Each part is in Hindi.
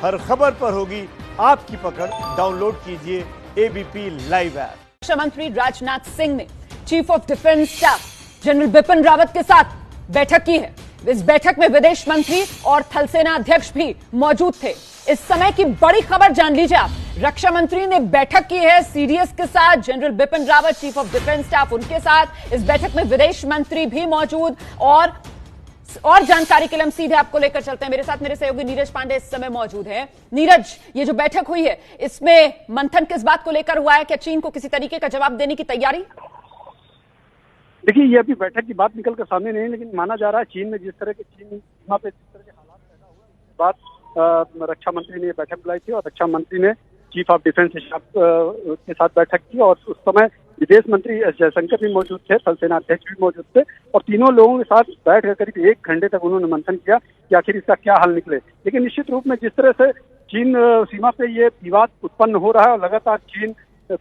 हर खबर पर होगी आपकी पकड़। डाउनलोड कीजिए एबीपी लाइव ऐप। रक्षा मंत्री राजनाथ सिंह ने chief of defence staff general Bipin Rawat के साथ बैठक की है। इस बैठक में विदेश मंत्री और थल सेना अध्यक्ष भी मौजूद थे। इस समय की बड़ी खबर जान लीजिए आप। रक्षा मंत्री ने बैठक की है सीडीएस के साथ, general Bipin Rawat chief of defence staff उनके साथ। इस बैठक में विदेश मंत्री भी मौजूद और जानकारी के लिए हम सीधे आपको लेकर चलते हैं। मेरे साथ मेरे सहयोगी नीरज पांडे इस समय मौजूद है। नीरज, ये जो बैठक हुई है इसमें मंथन किस बात को लेकर हुआ है? क्या चीन को किसी तरीके का जवाब देने की तैयारी? देखिए, ये अभी बैठक की बात निकल कर सामने नहीं, लेकिन माना जा रहा है चीन में जिस तरह के सीमा पे जिस तरह के हालात पैदा हुए उसके बाद रक्षा मंत्री ने बैठक बुलाई थी और रक्षा मंत्री ने चीफ ऑफ डिफेंस स्टाफ के साथ बैठक की और उस समय विदेश मंत्री एस जयशंकर भी मौजूद थे, थल सेना अध्यक्ष भी मौजूद थे और तीनों लोगों के साथ बैठ कर करीब 1 घंटे तक उन्होंने मंथन किया कि आखिर इसका क्या हल निकले। लेकिन निश्चित रूप में जिस तरह से चीन सीमा पे ये विवाद उत्पन्न हो रहा है और लगातार चीन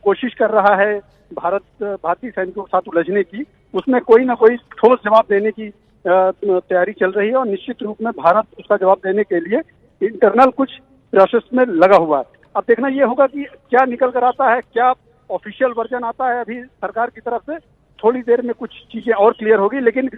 कोशिश कर रहा है भारतीय सैनिकों के साथ उलझने की, उसमें कोई ना कोई ठोस जवाब देने की तैयारी चल रही है और निश्चित रूप में भारत उसका जवाब देने के लिए इंटरनल कुछ प्रोसेस में लगा हुआ है। अब देखना ये होगा कि क्या निकल कर आता है, क्या ऑफिशियल वर्जन आता है। अभी सरकार की तरफ से थोड़ी देर में कुछ चीजें और क्लियर होगी, लेकिन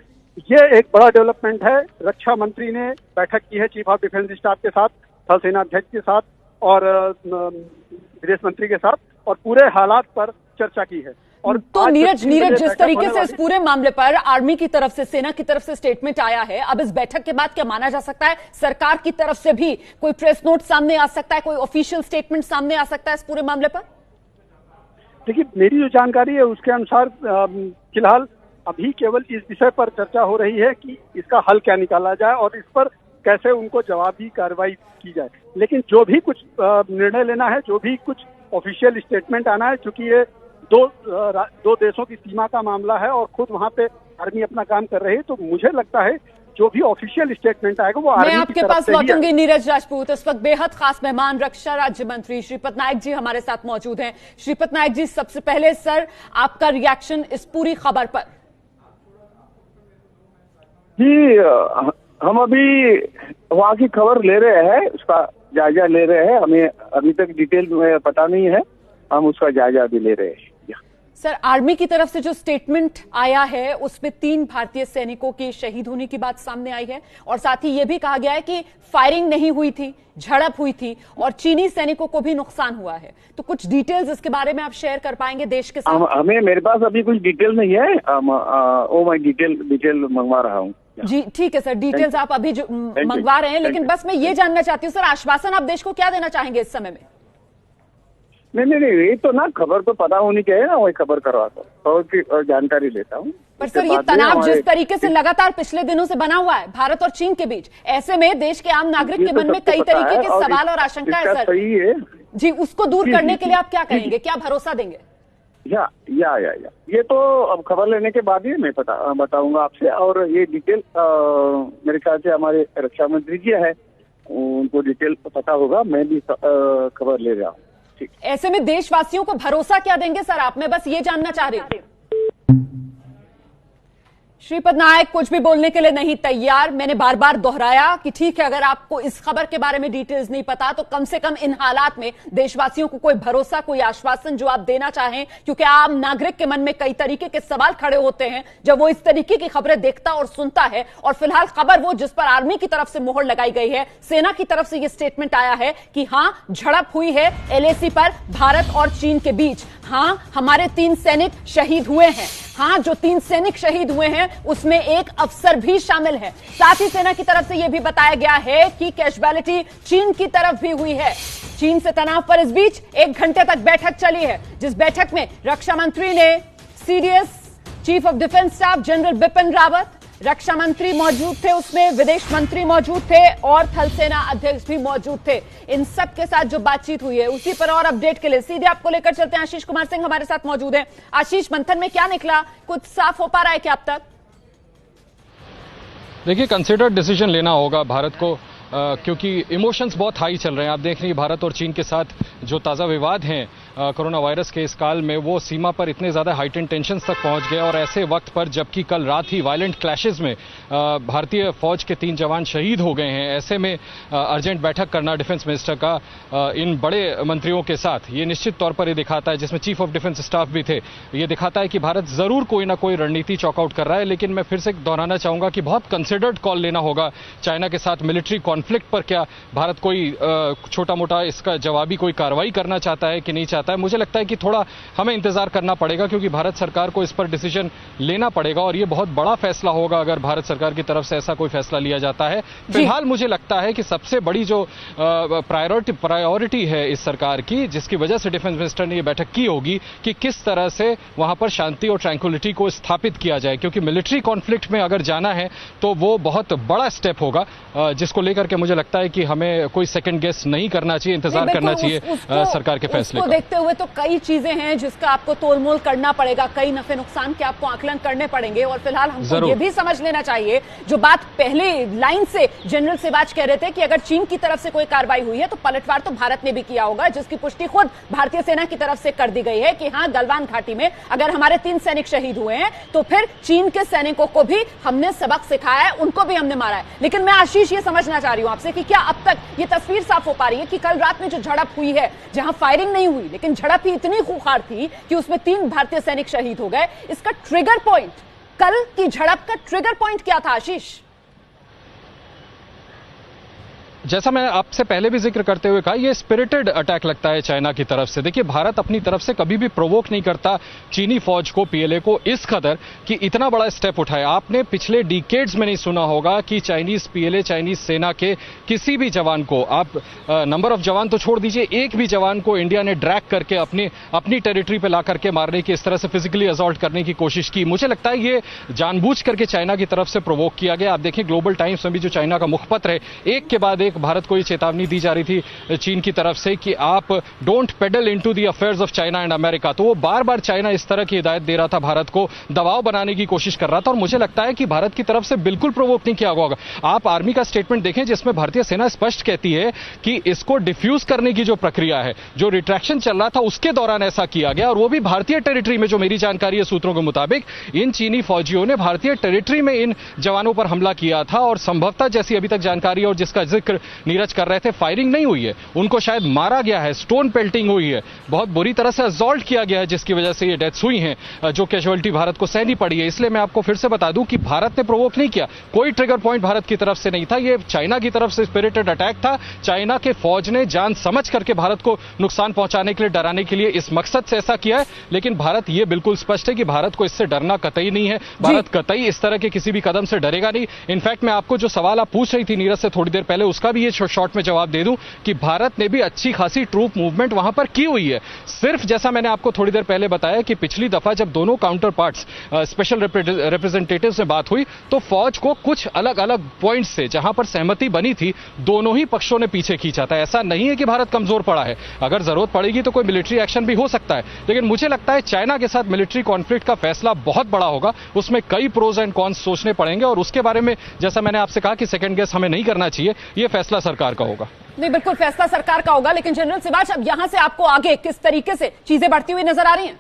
ये एक बड़ा डेवलपमेंट है। रक्षा मंत्री ने बैठक की है चीफ ऑफ डिफेंस स्टाफ के साथ, थल सेना अध्यक्ष के साथ और विदेश मंत्री के साथ और पूरे हालात पर चर्चा की है। और तो नीरज जिस तरीके से इस पूरे मामले पर आर्मी की तरफ से, सेना की तरफ से स्टेटमेंट आया है, अब इस बैठक के बाद क्या माना जा सकता है सरकार की तरफ से भी कोई प्रेस नोट सामने आ सकता है, कोई ऑफिशियल स्टेटमेंट सामने आ सकता है इस पूरे मामले पर? देखिए, मेरी जो जानकारी है उसके अनुसार फिलहाल अभी केवल इस विषय पर चर्चा हो रही है कि इसका हल क्या निकाला जाए और इस पर कैसे उनको जवाबी कार्रवाई की जाए। लेकिन जो भी कुछ निर्णय लेना है, जो भी कुछ ऑफिशियल स्टेटमेंट आना है, चूंकि ये दो देशों की सीमा का मामला है और खुद वहां पे आर्मी अपना काम कर रही है, तो मुझे लगता है जो भी ऑफिशियल स्टेटमेंट आएगा वो आर्मी मैं आपके पास लौटूंगी नीरज राजपूत। इस वक्त बेहद खास मेहमान रक्षा राज्य मंत्री श्रीपद नायक जी हमारे साथ मौजूद हैं। श्रीपद नायक जी, सबसे पहले सर आपका रिएक्शन इस पूरी खबर पर? जी, हम अभी वहाँ की खबर ले रहे हैं, उसका जायजा ले रहे हैं। हमें अभी तक डिटेल में पता नहीं है, हम उसका जायजा भी ले रहे हैं। सर, आर्मी की तरफ से जो स्टेटमेंट आया है उसमें 3 भारतीय सैनिकों के शहीद होने की बात सामने आई है और साथ ही यह भी कहा गया है कि फायरिंग नहीं हुई थी, झड़प हुई थी और चीनी सैनिकों को भी नुकसान हुआ है। तो कुछ डिटेल्स इसके बारे में आप शेयर कर पाएंगे देश के साथ? हमें मेरे पास अभी कुछ डिटेल नहीं है, मैं डिटेल मंगवा रहा हूँ। जी ठीक है सर, डिटेल्स आप अभी जो मंगवा रहे हैं, लेकिन बस मैं ये जानना चाहती हूँ सर, आश्वासन आप देश को क्या देना चाहेंगे इस समय में? नहीं, ये तो ना खबर तो पता होनी चाहिए ना, वही खबर करवाता हूँ और की जानकारी लेता हूँ। पर सर, ये तनाव जिस तरीके से लगातार पिछले दिनों से बना हुआ है भारत और चीन के बीच, ऐसे में देश के आम नागरिक के मन में कई तरीके के सवाल और आशंका है सर। सही है जी, उसको दूर करने के लिए आप क्या कहेंगे, क्या भरोसा देंगे? या ये तो अब खबर लेने के बाद ही मैं बताऊंगा आपसे। और ये डिटेल मेरे ख्याल से हमारे रक्षा मंत्री जी है, उनको डिटेल पता होगा, मैं भी खबर ले रहा हूँ। ऐसे में देशवासियों को भरोसा क्या देंगे सर आप? मैं बस ये जानना चाह रही हूँ। श्रीपद नायक कुछ भी बोलने के लिए नहीं तैयार। मैंने बार बार दोहराया कि ठीक है, अगर आपको इस खबर के बारे में डिटेल्स नहीं पता तो कम से कम इन हालात में देशवासियों को कोई भरोसा, कोई आश्वासन जो आप देना चाहें, क्योंकि आम नागरिक के मन में कई तरीके के सवाल खड़े होते हैं जब वो इस तरीके की खबरें देखता और सुनता है। और फिलहाल खबर वो जिस पर आर्मी की तरफ से मोहर लगाई गई है, सेना की तरफ से यह स्टेटमेंट आया है कि हाँ, झड़प हुई है एलएसी पर भारत और चीन के बीच। हाँ, हमारे 3 सैनिक शहीद हुए हैं। हाँ, जो 3 सैनिक शहीद हुए हैं उसमें एक अफसर भी शामिल है। साथ ही सेना की तरफ से यह भी बताया गया है कि कैजुअलिटी चीन की तरफ भी हुई है। चीन से तनाव पर इस बीच 1 घंटे तक बैठक चली है, जिस बैठक में रक्षा मंत्री ने CDS chief of defence staff general Bipin Rawat, रक्षा मंत्री मौजूद थे, उसमें विदेश मंत्री मौजूद थे और थल सेना अध्यक्ष भी मौजूद थे। इन सब के साथ जो बातचीत हुई है उसी पर और अपडेट के लिए सीधे आपको लेकर चलते हैं। आशीष कुमार सिंह हमारे साथ मौजूद हैं। आशीष, मंथन में क्या निकला, कुछ साफ हो पा रहा है क्या अब तक? देखिए, कंसिडर्ड डिसीजन लेना होगा भारत को क्योंकि इमोशंस बहुत हाई चल रहे हैं। आप देख रहे हैं भारत और चीन के साथ जो ताज़ा विवाद हैं कोरोना वायरस के इस काल में, वो सीमा पर इतने ज़्यादा हाइटेंड टेंशंस तक पहुंच गए, और ऐसे वक्त पर जबकि कल रात ही वायलेंट क्लैशेस में भारतीय फौज के 3 जवान शहीद हो गए हैं, ऐसे में अर्जेंट बैठक करना डिफेंस मिनिस्टर का इन बड़े मंत्रियों के साथ, ये निश्चित तौर पर ये दिखाता है, जिसमें चीफ ऑफ डिफेंस स्टाफ भी थे, ये दिखाता है कि भारत जरूर कोई ना कोई रणनीति चॉकआउट कर रहा है। लेकिन मैं फिर से दोहराना चाहूंगा कि बहुत कंसिडर्ड कॉल लेना होगा चाइना के साथ मिलिट्री कॉन्फ्लिक्ट पर। क्या भारत कोई छोटा मोटा इसका जवाबी कोई कार्रवाई करना चाहता है कि नहीं चाहता है? मुझे लगता है कि थोड़ा हमें इंतजार करना पड़ेगा, क्योंकि भारत सरकार को इस पर डिसीजन लेना पड़ेगा, और ये बहुत बड़ा फैसला होगा अगर भारत सरकार की तरफ से ऐसा कोई फैसला लिया जाता है। फिलहाल मुझे लगता है कि सबसे बड़ी जो प्रायोरिटी है इस सरकार की, जिसकी वजह से डिफेंस मिनिस्टर ने यह बैठक की होगी, कि किस तरह से वहां पर शांति और ट्रैंक्विलिटी को स्थापित किया जाए, क्योंकि मिलिट्री कॉन्फ्लिक्ट में अगर जाना है तो वो बहुत बड़ा स्टेप होगा, जिसको लेकर के मुझे लगता है कि हमें कोई सेकंड गेस नहीं करना चाहिए, इंतजार करना चाहिए सरकार के फैसले को देखते हुए। तो कई चीजें हैं जिसका आपको तोलमोल करना पड़ेगा, कई नफे नुकसान के आपको आकलन करने पड़ेंगे, और फिलहाल हमको ये भी समझ लेना चाहिए, जो बात पहले लाइन से जनरल सिवाच कह रहे थे कि अगर चीन की तरफ से कोई कार्रवाई हुई है तो पलटवार तो भारत ने भी किया होगा, जिसकी पुष्टि खुद भारतीय सेना की तरफ से कर दी गई है कि हां, गलवान घाटी में अगर हमारे 3 सैनिक शहीद हुए हैं तो फिर चीन के सैनिकों को भी हमने सबक सिखाया है, उनको भी हमने मारा है। लेकिन मैं आशीष ये समझना चाह रही हूं आपसे कि क्या अब तक ये तस्वीर साफ हो पा रही है कि कल रात में जो झड़प हुई है, जहां फायरिंग नहीं हुई लेकिन झड़प ही इतनी खूंखार थी कि उसमें 3 भारतीय सैनिक शहीद हो गए, इसका ट्रिगर पॉइंट, कल की झड़प का ट्रिगर पॉइंट क्या था आशीष? जैसा मैं आपसे पहले भी जिक्र करते हुए कहा, ये स्पिरिटेड अटैक लगता है चाइना की तरफ से। देखिए, भारत अपनी तरफ से कभी भी प्रोवोक नहीं करता चीनी फौज को, पीएलए को, इस कदर कि इतना बड़ा स्टेप उठाए। आपने पिछले डिकेड्स में नहीं सुना होगा कि चाइनीज पीएलए, चाइनीज सेना के किसी भी जवान को, आप नंबर ऑफ जवान तो छोड़ दीजिए, एक भी जवान को इंडिया ने ड्रैग करके अपनी टेरिटरी पे ला करके मारने की, इस तरह से फिजिकली असॉल्ट करने की कोशिश की। मुझे लगता है ये जानबूझ करके चाइना की तरफ से प्रोवोक किया गया। आप देखिए, ग्लोबल टाइम्स में भी जो चाइना का मुखपत्र है, एक के बाद भारत को ये चेतावनी दी जा रही थी चीन की तरफ से कि आप don't pedal into the affairs of China and America. तो वो बार बार चाइना इस तरह की हिदायत दे रहा था, भारत को दबाव बनाने की कोशिश कर रहा था, और मुझे लगता है कि भारत की तरफ से बिल्कुल प्रोवोक नहीं किया होगा। आप आर्मी का स्टेटमेंट देखें, जिसमें भारतीय सेना स्पष्ट कहती है कि इसको डिफ्यूज करने की जो प्रक्रिया है, जो रिट्रैक्शन चल रहा था, उसके दौरान ऐसा किया गया, और वो भी भारतीय टेरिटरी में। जो मेरी जानकारी है सूत्रों के मुताबिक, इन चीनी फौजियों ने भारतीय टेरिटरी में इन जवानों पर हमला किया था, और संभवतः जैसी अभी तक जानकारी और जिसका जिक्र नीरज कर रहे थे, फायरिंग नहीं हुई है, उनको शायद मारा गया है, स्टोन पेल्टिंग हुई है, बहुत बुरी तरह से असॉल्ट किया गया है, जिसकी वजह से ये डेथ्स हुई हैं, जो कैजुअलिटी भारत को सहनी पड़ी है। इसलिए मैं आपको फिर से बता दूं कि भारत ने प्रोवोक नहीं किया, कोई ट्रिगर पॉइंट भारत की तरफ से नहीं था, ये चाइना की तरफ से स्पिरिटेड अटैक था। चाइना के फौज ने जान समझ करके भारत को नुकसान पहुंचाने के लिए, डराने के लिए, इस मकसद से ऐसा किया है। लेकिन भारत ये बिल्कुल स्पष्ट है कि भारत को इससे डरना कतई नहीं है, भारत कतई इस तरह के किसी भी कदम से डरेगा नहीं। इनफैक्ट मैं आपको जो सवाल आप पूछ रही थी नीरज से थोड़ी देर पहले, उसका भी ये शॉर्ट में जवाब दे दूं कि भारत ने भी अच्छी खासी ट्रूप मूवमेंट वहां पर की हुई है। सिर्फ जैसा मैंने आपको थोड़ी देर पहले बताया कि पिछली दफा जब दोनों काउंटर पार्ट्स स्पेशल रिप्रेजेंटेटिव से बात हुई, तो फौज को कुछ अलग अलग पॉइंट से जहां पर सहमति बनी थी, दोनों ही पक्षों ने पीछे खींचा था। ऐसा नहीं है कि भारत कमजोर पड़ा है, अगर जरूरत पड़ेगी तो कोई मिलिट्री एक्शन भी हो सकता है। लेकिन मुझे लगता है चाइना के साथ मिलिट्री कॉन्फ्लिक्ट का फैसला बहुत बड़ा होगा, उसमें कई प्रोज एंड कॉन्स सोचने पड़ेंगे, और उसके बारे में जैसा मैंने आपसे कहा कि सेकंड गेस हमें नहीं करना चाहिए, यह फैसला सरकार का होगा। नहीं, बिल्कुल फैसला सरकार का होगा। लेकिन जनरल सिवाच, अब यहां से आपको आगे किस तरीके से चीजें बढ़ती हुई नजर आ रही हैं?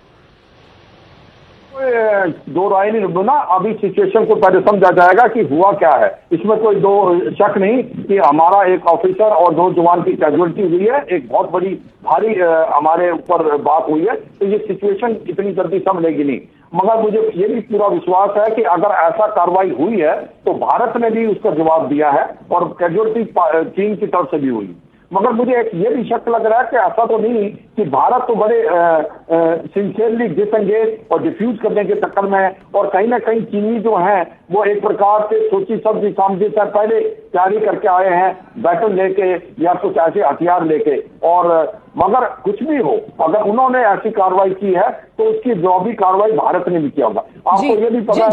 दो राय नहीं ना, अभी सिचुएशन को पहले समझा जाएगा कि हुआ क्या है। इसमें कोई दो शक नहीं कि हमारा एक ऑफिसर और 2 जवान की कैजुअलिटी हुई है, एक बहुत बड़ी भारी हमारे ऊपर बात हुई है। तो ये सिचुएशन इतनी जल्दी संभलेगी नहीं, मगर मुझे ये भी पूरा विश्वास है कि अगर ऐसा कार्रवाई हुई है तो भारत ने भी उसका जवाब दिया है, और कैजुअलिटी चीन की तरफ से भी हुई। मगर मुझे एक ये भी शक लग रहा है कि ऐसा तो नहीं कि भारत तो बड़े सिंसियरली डिसएंगेज और डिफ्यूज करने के चक्कर में है, और कहीं ना कहीं चीनी जो है वो एक प्रकार से सोची समझी समझी से पहले तैयारी करके आए हैं, बैटल लेके या कुछ ऐसे हथियार लेके। और मगर कुछ भी हो, अगर उन्होंने ऐसी कार्रवाई की है तो उसकी जवाबी कार्रवाई भारत ने भी किया होगा। आपको ये भी पता है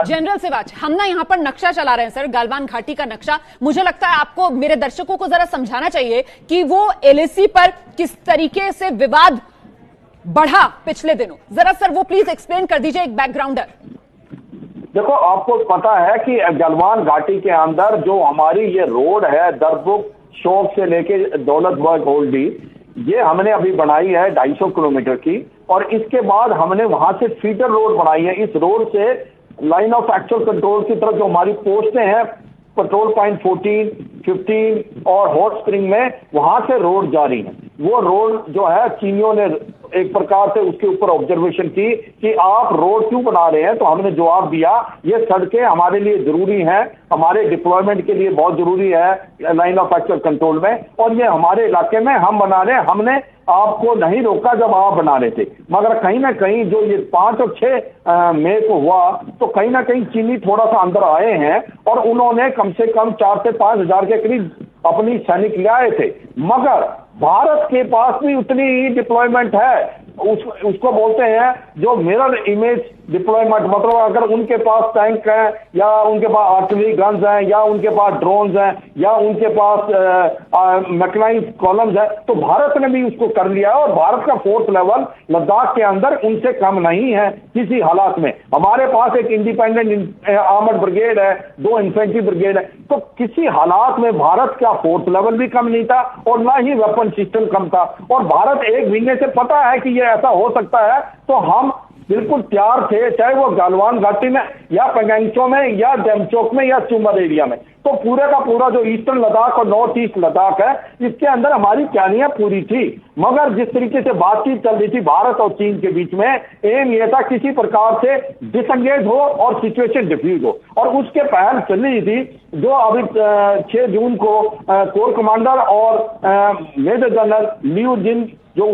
जनरल सिवाच, हम ना यहाँ पर नक्शा चला रहे हैं सर, गलवान घाटी का नक्शा। मुझे लगता है आपको, मेरे दर्शकों को जरा समझाना चाहिए कि वो एलएसी पर किस तरीके से विवाद बढ़ा पिछले दिनों। जरा सर वो प्लीज एक्सप्लेन कर दीजिए, एक बैकग्राउंडर। देखो, आपको पता है कि गलवान घाटी के अंदर जो हमारी ये रोड है दरबुक शौक से लेके दौलतबर्ग ओल्डी, ये हमने अभी बनाई है 250 किलोमीटर की, और इसके बाद हमने वहां से फीडर रोड बनाई है। इस रोड से लाइन ऑफ एक्चुअल कंट्रोल की तरफ जो हमारी पोस्टें हैं पेट्रोल पॉइंट 14, 15 और हॉट स्प्रिंग में, वहां से रोड जारी है। वो रोड जो है चीनियों ने एक प्रकार से उसके ऊपर ऑब्जर्वेशन की कि आप रोड क्यों बना रहे हैं, तो हमने जवाब दिया ये सड़कें हमारे लिए जरूरी हैं, हमारे डिप्लॉयमेंट के लिए बहुत जरूरी है लाइन ऑफ एक्चुअल कंट्रोल में, और ये हमारे इलाके में हम बना रहे हैं। हमने आपको नहीं रोका जब आप बना रहे थे, मगर कहीं ना कहीं जो ये 5 और 6 मई को हुआ तो कहीं ना कहीं चीनी थोड़ा सा अंदर आए हैं और उन्होंने कम से कम 4 से 5 हजार के करीब अपनी सैनिक ले आए थे। मगर भारत के पास भी उतनी ही डिप्लॉयमेंट है, उसको बोलते हैं जो मिरर इमेज डिप्लॉयमेंट, मतलब अगर उनके पास टैंक है या उनके पास आर्टिलरी गन्स हैं या उनके पास ड्रोन्स हैं या उनके पास मैकेनाइज्ड कॉलम्स है, तो भारत ने भी उसको कर लिया है। और भारत का फोर्स लेवल लद्दाख के अंदर उनसे कम नहीं है किसी हालात में। हमारे पास एक इंडिपेंडेंट आर्मर्ड ब्रिगेड है, 2 इन्फेंट्री ब्रिगेड है, तो किसी हालात में भारत का फोर्स लेवल भी कम नहीं था और ना ही वेपन सिस्टम कम था। और भारत एक महीने से पता है कि ये ऐसा हो सकता है, तो हम बिल्कुल तैयार थे, चाहे वो गलवान घाटी में या पेंगोंग में या डेमचोक में या चुमर एरिया में। तो पूरे का पूरा जो ईस्टर्न लद्दाख और नॉर्थ ईस्ट लद्दाख है, इसके अंदर हमारी तैयारियां पूरी थी। मगर जिस तरीके से बातचीत चल रही थी भारत और चीन के बीच में, एम ये था किसी प्रकार से डिसंगेज हो और सिचुएशन डिफ्यूज हो, और उसके पहल चल रही थी जो अभी 6 जून को कोर कमांडर और मेजर जनरल लियू जिन जो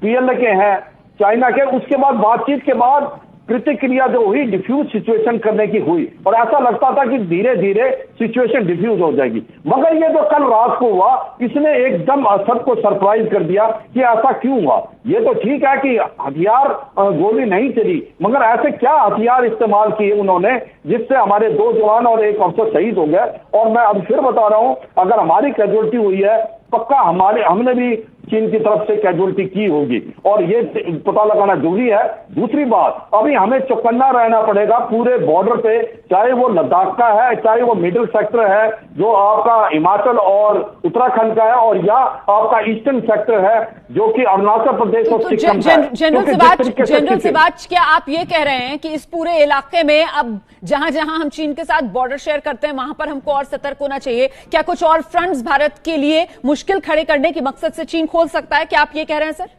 PLA के हैं चाइना के, उसके बाद बातचीत के बाद प्रतिक्रिया जो हुई डिफ्यूज सिचुएशन करने की हुई, और ऐसा लगता था कि धीरे धीरे सिचुएशन डिफ्यूज हो जाएगी। मगर ये जो कल रात को हुआ, इसने एकदम सबको सरप्राइज कर दिया कि ऐसा क्यों हुआ। ये तो ठीक है कि हथियार गोली नहीं चली, मगर ऐसे क्या हथियार इस्तेमाल किए उन्होंने जिससे हमारे 2 जवान और 1 अफसर शहीद हो गए। और मैं अब फिर बता रहा हूं, अगर हमारी कैजुअल्टी हुई है, पक्का हमने भी चीन की तरफ से कैजुअल्टी की होगी, और ये पता लगाना जरूरी है। दूसरी बात, अभी हमें चौकन्ना रहना पड़ेगा पूरे बॉर्डर पे, चाहे वो लद्दाख का है, चाहे वो मिडिल सेक्टर है जो आपका हिमाचल और उत्तराखंड का है, और या आपका ईस्टर्न सेक्टर है जो कि अरुणाचल प्रदेश और सिक्किम का है। जनरल सिवाच, क्या आप ये कह रहे हैं कि इस पूरे इलाके में अब जहां जहां हम चीन के साथ बॉर्डर शेयर करते हैं वहां पर हमको और सतर्क होना चाहिए? क्या कुछ और फ्रंट्स भारत के लिए मुश्किल खड़े करने की मकसद से चीन खोल सकता है? क्या आप ये कह रहे हैं सर?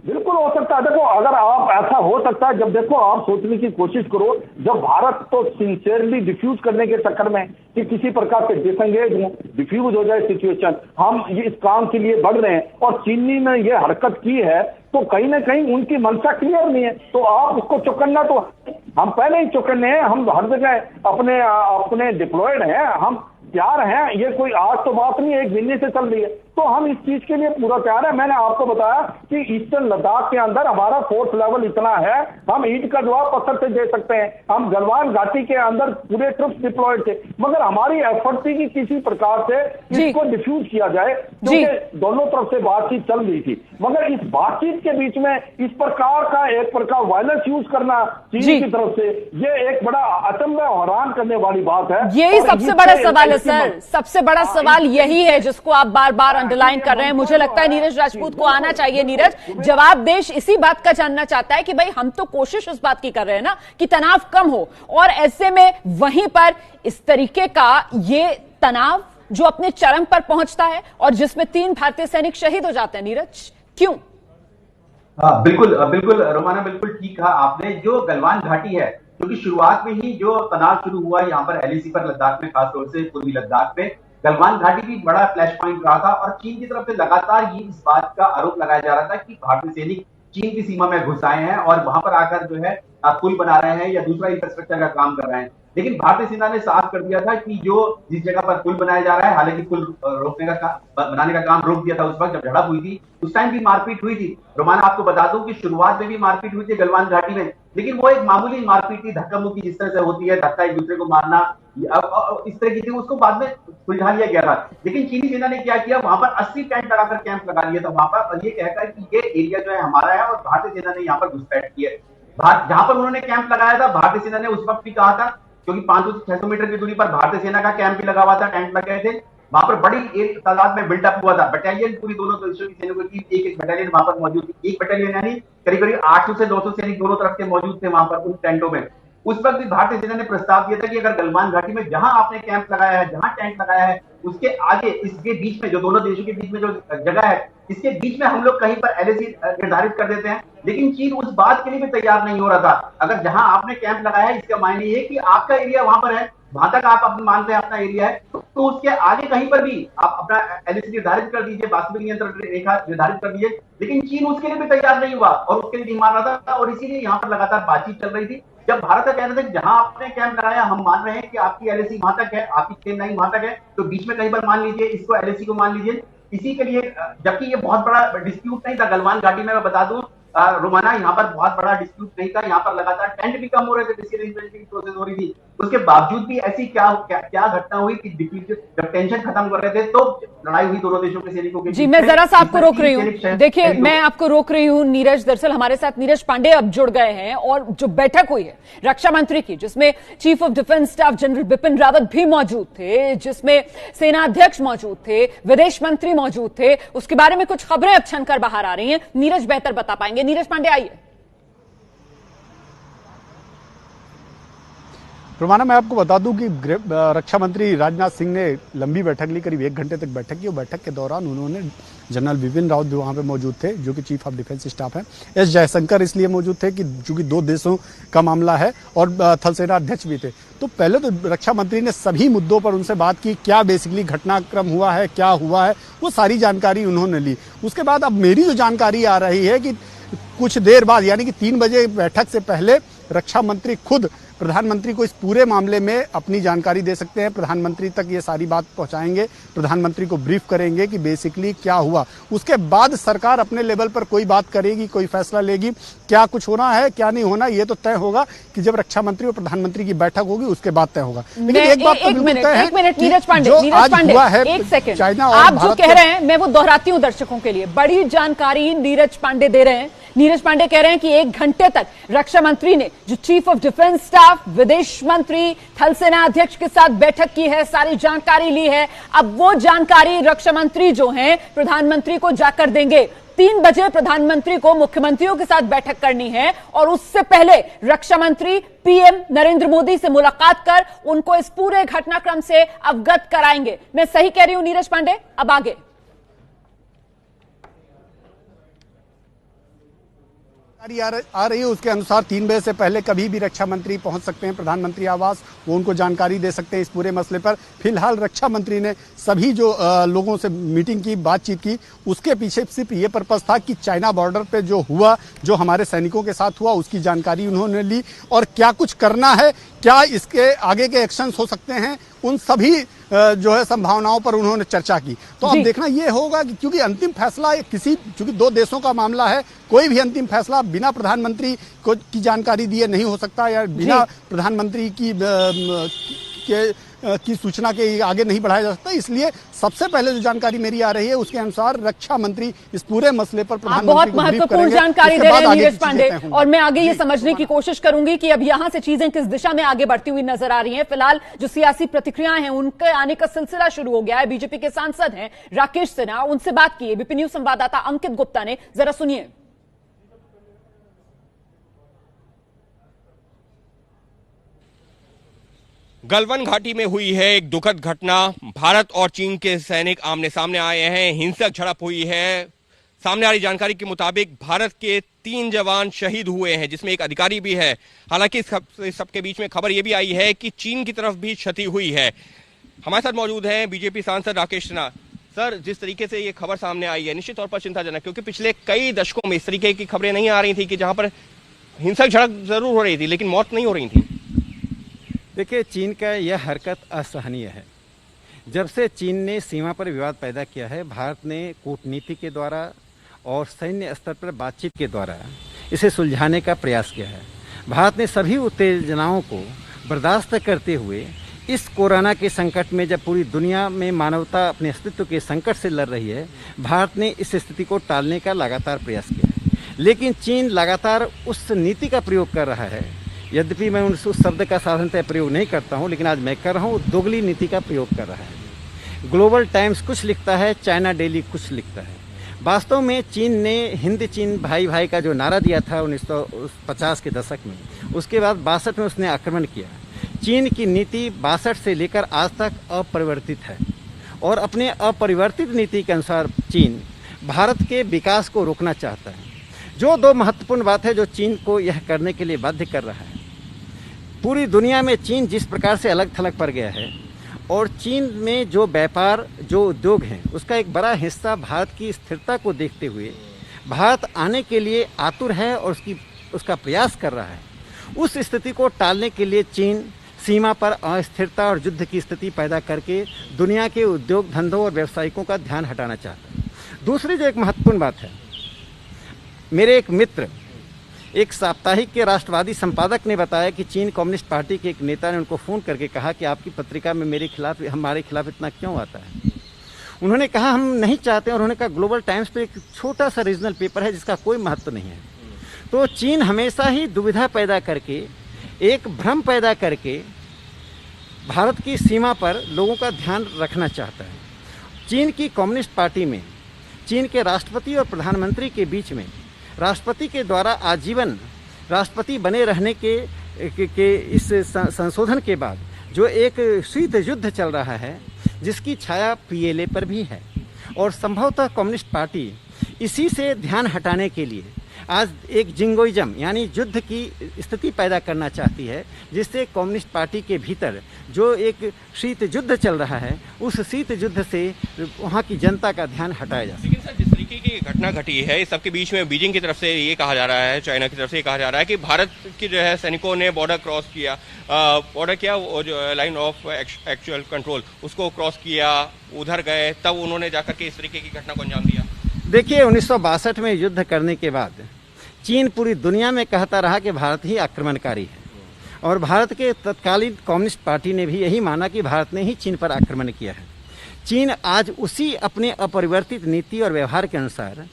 बिल्कुल हो सकता है। देखो, अगर आप ऐसा हो सकता है, जब देखो आप सोचने की कोशिश करो, जब भारत तो सिंसियरली डिफ्यूज करने के चक्कर में कि किसी प्रकार से डिसंगेज हो, डिफ्यूज हो जाए सिचुएशन, हम ये इस काम के लिए बढ़ रहे हैं, और चीनी ने ये हरकत की है, तो कहीं ना कहीं उनकी मंशा क्लियर नहीं है। तो आप उसको चौकन्ना, तो हम पहले ही चौकन्ने हैं, हम हर जगह अपने डिप्लॉयड हैं, हम तैयार हैं। ये कोई आज तो बात नहीं है, 1 महीने से चल रही है, तो हम इस चीज के लिए पूरा तैयार है। मैंने आपको बताया कि ईस्टर्न लद्दाख के अंदर हमारा फोर्स लेवल इतना है, हम ईंट का जवाब पत्थर से दे सकते हैं। हम गलवान घाटी के अंदर पूरे ट्रुप्स डिप्लॉयड थे, मगर हमारी एफर्ट थी कि किसी प्रकार से इसको डिफ्यूज किया जाए, क्योंकि दोनों तरफ से बातचीत चल रही थी। मगर इस बातचीत के बीच में इस प्रकार का एक प्रकार वायलेंस यूज करना चीन की तरफ से, ये एक बड़ा अचंभा और हैरान करने वाली बात है। यही सबसे बड़ा सवाल है सर, सबसे बड़ा सवाल यही है जिसको आप बार बार अंडरलाइन कर रहे हैं। मुझे लगता है नीरज राजपूत को आना चाहिए। नीरज, जवाब देश इसी बात का जानना चाहता है कि भाई हम तो कोशिश उस बात की कर रहे हैं ना कि तनाव कम हो, और ऐसे में वहीं पर इस तरीके का ये तनाव जो अपने चरम पर पहुंचता है और जिसमें 3 भारतीय सैनिक शहीद हो जाते हैं। नीरज, क्यों? बिल्कुल रोमाना, बिल्कुल ठीक कहा आपने। जो गलवान घाटी है, क्योंकि शुरुआत में ही जो तनाव शुरू हुआ यहाँ पर LAC पर लद्दाख में, खासतौर से पूर्वी लद्दाख में, गलवान घाटी भी बड़ा फ्लैश पॉइंट रहा था। और चीन की तरफ से लगातार ये इस बात का आरोप लगाया जा रहा था कि भारतीय सैनिक चीन की सीमा में घुस आए हैं और वहां पर आकर जो है पुल बना रहे हैं या दूसरा इंफ्रास्ट्रक्चर का काम कर रहे हैं। लेकिन भारतीय सेना ने साफ कर दिया था कि जो जिस जगह पर पुल बनाया जा रहा है, हालांकि पुल बनाने का काम रोक दिया था उस वक्त जब झड़प हुई थी, उस टाइम भी मारपीट हुई थी। रोमाना, आपको बता दूं कि शुरुआत में भी मारपीट हुई थी गलवान घाटी में, लेकिन वो एक मामूली मारपीट थी, धक्का मुक्की जिस तरह से होती है, धक्का एक दूसरे को मारना, इस तरह की थी, उसको बाद में सुलझा लिया गया था। लेकिन चीनी सेना ने क्या किया, वहां पर 80 टेंट लगाकर कैंप लगा लिया था वहां पर, और ये कहकर कि ये एरिया जो है हमारा है, और भारतीय सेना ने यहाँ पर घुसपैठ की है। जहां पर उन्होंने कैंप लगाया था, भारतीय सेना ने उस वक्त भी कहा था, क्योंकि 500 से 600 मीटर की दूरी पर भारतीय सेना का कैंप भी लगा हुआ था, टेंट लग गए थे, वहां पर बड़ी एक तादाद में बिल्डअप हुआ था। बटालियन पूरी दोनों देशों की सैनिकों की एक बटालियन वहां पर मौजूद थी। एक बटालियन यानी करीब करीब 800 से 200 सैनिक दोनों तरफ के मौजूद थे वहां पर उन टेंटों में। उस वक्त भी भारतीय सेना ने प्रस्ताव दिया था कि अगर गलवान घाटी में जहां आपने कैंप लगाया है, जहां टेंट लगाया है, उसके आगे इसके बीच में जो दोनों देशों के बीच में जो जगह है, इसके बीच में हम लोग कहीं पर एलएसी निर्धारित कर देते हैं। लेकिन चीन उस बात के लिए भी तैयार नहीं हो रहा था। अगर जहां आपने कैंप लगाया है, इसका मायने ये कि आपका एरिया वहां पर है, वहां तक आप अपने मानते हैं अपना एरिया है, तो उसके आगे कहीं पर भी आप अपना एलएसी निर्धारित कर दीजिए, वास्तविक नियंत्रण रेखा निर्धारित कर दीजिए। लेकिन चीन उसके लिए भी तैयार नहीं हुआ और उसके लिए नहीं मान रहा था, और इसीलिए यहाँ पर लगातार बातचीत चल रही थी। जब भारत का कहना था कि जहां आपने कैंप लगाया, हम मान रहे हैं कि आपकी एलएसी वहां तक है, आपकी ट्रेन लाइन वहां तक है, तो बीच में कहीं पर मान लीजिए इसको एलएसी को मान लीजिए। इसी के लिए, जबकि ये बहुत बड़ा डिस्प्यूट नहीं था गलवान घाटी में, मैं बता दूं रोमाना, यहाँ पर बहुत बड़ा डिस्प्यूट नहीं था, यहाँ पर लगातार टेंट भी कम हो रहे थे, की प्रोसेस हो रही थी। उसके बावजूद भी ऐसी क्या घटना हुई कि जब टेंशन खत्म कर रहे थे तो लड़ाई हुई दोनों देशों के सैनिकों के। जी, मैं जरा सा आपको रोक रही हूँ। देखिए, मैं आपको रोक रही हूँ नीरज। दरअसल हमारे साथ नीरज पांडे अब जुड़ गए हैं, और जो बैठक हुई है रक्षा मंत्री की, जिसमें chief of defence staff general Bipin Rawat भी मौजूद थे, जिसमें सेना अध्यक्ष मौजूद थे, विदेश मंत्री मौजूद थे, उसके बारे में कुछ खबरें अब छनकर बाहर आ रही हैं। नीरज बेहतर बता पाएंगे। नीरज पांडे, आइए। रोमाना, मैं आपको बता दूं कि रक्षा मंत्री राजनाथ सिंह ने लंबी बैठक ली, करीब 1 घंटे तक बैठक की, और बैठक के दौरान उन्होंने जनरल बिपिन रावत भी वहां पे मौजूद थे, जो कि चीफ ऑफ डिफेंस स्टाफ हैं। एस जयशंकर इसलिए मौजूद थे कि चूंकि 2 देशों का मामला है, और थल सेना अध्यक्ष भी थे। तो पहले तो रक्षा मंत्री ने सभी मुद्दों पर उनसे बात की, क्या बेसिकली घटनाक्रम हुआ है, क्या हुआ है, वो सारी जानकारी उन्होंने ली। उसके बाद अब मेरी जो जानकारी आ रही है कि कुछ देर बाद, यानी कि 3 बजे बैठक से पहले रक्षा मंत्री खुद प्रधानमंत्री को इस पूरे मामले में अपनी जानकारी दे सकते हैं। प्रधानमंत्री तक ये सारी बात पहुंचाएंगे, प्रधानमंत्री को ब्रीफ करेंगे कि बेसिकली क्या हुआ। उसके बाद सरकार अपने लेवल पर कोई बात करेगी, कोई फैसला लेगी। क्या कुछ होना है, क्या नहीं होना, ये तो तय होगा कि जब रक्षा मंत्री और प्रधानमंत्री की बैठक होगी, उसके बाद तय होगा। लेकिन एक बात तो बिल्कुल तय है, नीरज पांडे, एक सेकंड, चाइना और आप जो कह रहे हैं, मैं वो दोहराती हूं दर्शकों के लिए। बड़ी जानकारी नीरज पांडे दे रहे हैं। नीरज पांडे कह रहे हैं कि 1 घंटे तक रक्षा मंत्री ने, जो चीफ ऑफ डिफेंस स्टाफ, विदेश मंत्री, थल सेना अध्यक्ष के साथ बैठक की है, सारी जानकारी ली है। अब वो जानकारी रक्षा मंत्री जो हैं प्रधानमंत्री को जाकर देंगे। 3 बजे प्रधानमंत्री को मुख्यमंत्रियों के साथ बैठक करनी है, और उससे पहले रक्षा मंत्री पीएम नरेंद्र मोदी से मुलाकात कर उनको इस पूरे घटनाक्रम से अवगत कराएंगे। मैं सही कह रही हूं नीरज पांडे? अब आगे आ रही है, उसके अनुसार 3 बजे से पहले कभी भी रक्षा मंत्री पहुंच सकते हैं प्रधानमंत्री आवास, वो उनको जानकारी दे सकते हैं इस पूरे मसले पर। फिलहाल रक्षा मंत्री ने सभी जो लोगों से मीटिंग की, बातचीत की, उसके पीछे सिर्फ ये पर्पस था कि चाइना बॉर्डर पे जो हुआ, जो हमारे सैनिकों के साथ हुआ, उसकी जानकारी उन्होंने ली, और क्या कुछ करना है, क्या इसके आगे के एक्शंस हो सकते हैं, उन सभी जो है संभावनाओं पर उन्होंने चर्चा की। तो अब देखना ये होगा कि क्योंकि अंतिम फैसला चूंकि 2 देशों का मामला है, कोई भी अंतिम फैसला बिना प्रधानमंत्री को की जानकारी दिए नहीं हो सकता, या बिना प्रधानमंत्री की सूचना के आगे नहीं बढ़ाया जा सकता। इसलिए सबसे पहले जो जानकारी मेरी आ रही है, उसके अनुसार रक्षा मंत्री इस पूरे मसले पर प्रधानमंत्री बहुत महत्वपूर्ण जानकारी दे रहे हैं नीरज पांडे, और मैं आगे ये समझने की कोशिश करूंगी कि अब यहां से चीजें किस दिशा में आगे बढ़ती हुई नजर आ रही हैं। फिलहाल जो सियासी प्रतिक्रियाएं हैं, उनके आने का सिलसिला शुरू हो गया है। बीजेपी के सांसद हैं राकेश सिन्हा, उनसे बात की है बीपी न्यूज संवाददाता अंकित गुप्ता ने, जरा सुनिए। गलवान घाटी में हुई है एक दुखद घटना। भारत और चीन के सैनिक आमने सामने आए हैं, हिंसक झड़प हुई है। सामने आ रही जानकारी के मुताबिक भारत के 3 जवान शहीद हुए हैं, जिसमें एक अधिकारी भी है। हालांकि इस सबके बीच में खबर यह भी आई है कि चीन की तरफ भी क्षति हुई है। हमारे साथ मौजूद हैं बीजेपी सांसद राकेश सिन्हा। सर, जिस तरीके से ये खबर सामने आई है, निश्चित तौर पर चिंताजनक, क्योंकि पिछले कई दशकों में इस तरीके की खबरें नहीं आ रही थी कि जहां पर हिंसक झड़प जरूर हो रही थी, लेकिन मौत नहीं हो रही थी। देखिए, चीन का यह हरकत असहनीय है। जब से चीन ने सीमा पर विवाद पैदा किया है, भारत ने कूटनीति के द्वारा और सैन्य स्तर पर बातचीत के द्वारा इसे सुलझाने का प्रयास किया है। भारत ने सभी उत्तेजनाओं को बर्दाश्त करते हुए इस कोरोना के संकट में, जब पूरी दुनिया में मानवता अपने अस्तित्व के संकट से लड़ रही है, भारत ने इस स्थिति को टालने का लगातार प्रयास किया है। लेकिन चीन लगातार उस नीति का प्रयोग कर रहा है। यद्यपि मैं उस शब्द का साधारणतः प्रयोग नहीं करता हूं, लेकिन आज मैं कर रहा हूं, दोगली नीति का प्रयोग कर रहा है। ग्लोबल टाइम्स कुछ लिखता है, चाइना डेली कुछ लिखता है। वास्तव में चीन ने हिंद चीन भाई भाई का जो नारा दिया था 1950 के दशक में, उसके बाद 62 में उसने आक्रमण किया। चीन की नीति 62 से लेकर आज तक अपरिवर्तित है और अपने अपरिवर्तित नीति के अनुसार चीन भारत के विकास को रोकना चाहता है। जो दो महत्वपूर्ण बात है जो चीन को यह करने के लिए बाध्य कर रहा है, पूरी दुनिया में चीन जिस प्रकार से अलग थलग पड़ गया है और चीन में जो व्यापार जो उद्योग हैं उसका एक बड़ा हिस्सा भारत की स्थिरता को देखते हुए भारत आने के लिए आतुर है और उसका प्रयास कर रहा है। उस स्थिति को टालने के लिए चीन सीमा पर अस्थिरता और युद्ध की स्थिति पैदा करके दुनिया के उद्योग धंधों और व्यावसायिकों का ध्यान हटाना चाहता है। दूसरी जो एक महत्वपूर्ण बात है, मेरे एक मित्र एक साप्ताहिक के राष्ट्रवादी संपादक ने बताया कि चीन कम्युनिस्ट पार्टी के एक नेता ने उनको फ़ोन करके कहा कि आपकी पत्रिका में हमारे खिलाफ इतना क्यों आता है। उन्होंने कहा हम नहीं चाहते, और उन्होंने कहा ग्लोबल टाइम्स पे एक छोटा सा रीजनल पेपर है जिसका कोई महत्व नहीं है। तो चीन हमेशा ही दुविधा पैदा करके, एक भ्रम पैदा करके भारत की सीमा पर लोगों का ध्यान रखना चाहता है। चीन की कम्युनिस्ट पार्टी में चीन के राष्ट्रपति और प्रधानमंत्री के बीच में राष्ट्रपति के द्वारा आजीवन राष्ट्रपति बने रहने के इस संशोधन के बाद जो एक शीत युद्ध चल रहा है जिसकी छाया पीएलए पर भी है, और संभवतः कम्युनिस्ट पार्टी इसी से ध्यान हटाने के लिए आज एक जिंगोइज्म यानी युद्ध की स्थिति पैदा करना चाहती है, जिससे कम्युनिस्ट पार्टी के भीतर जो एक शीत युद्ध चल रहा है उस शीत युद्ध से वहाँ की जनता का ध्यान हटाया जा सके। लेकिन सर, जिस तरीके की घटना घटी है, इस सबके बीच में बीजिंग की तरफ से ये कहा जा रहा है, चाइना की तरफ से ये कहा जा रहा है कि भारत की जो है सैनिकों ने बॉर्डर क्रॉस किया, वो जो लाइन ऑफ एक्चुअल कंट्रोल उसको क्रॉस किया, उधर गए, तब उन्होंने जाकर के इस तरीके की घटना को अंजाम दिया। देखिए 1962 में युद्ध करने के बाद चीन पूरी दुनिया में कहता रहा कि भारत ही आक्रमणकारी है, और भारत के तत्कालीन कम्युनिस्ट पार्टी ने भी यही माना कि भारत ने ही चीन पर आक्रमण किया है। चीन आज उसी अपने अपरिवर्तित नीति और व्यवहार के अनुसार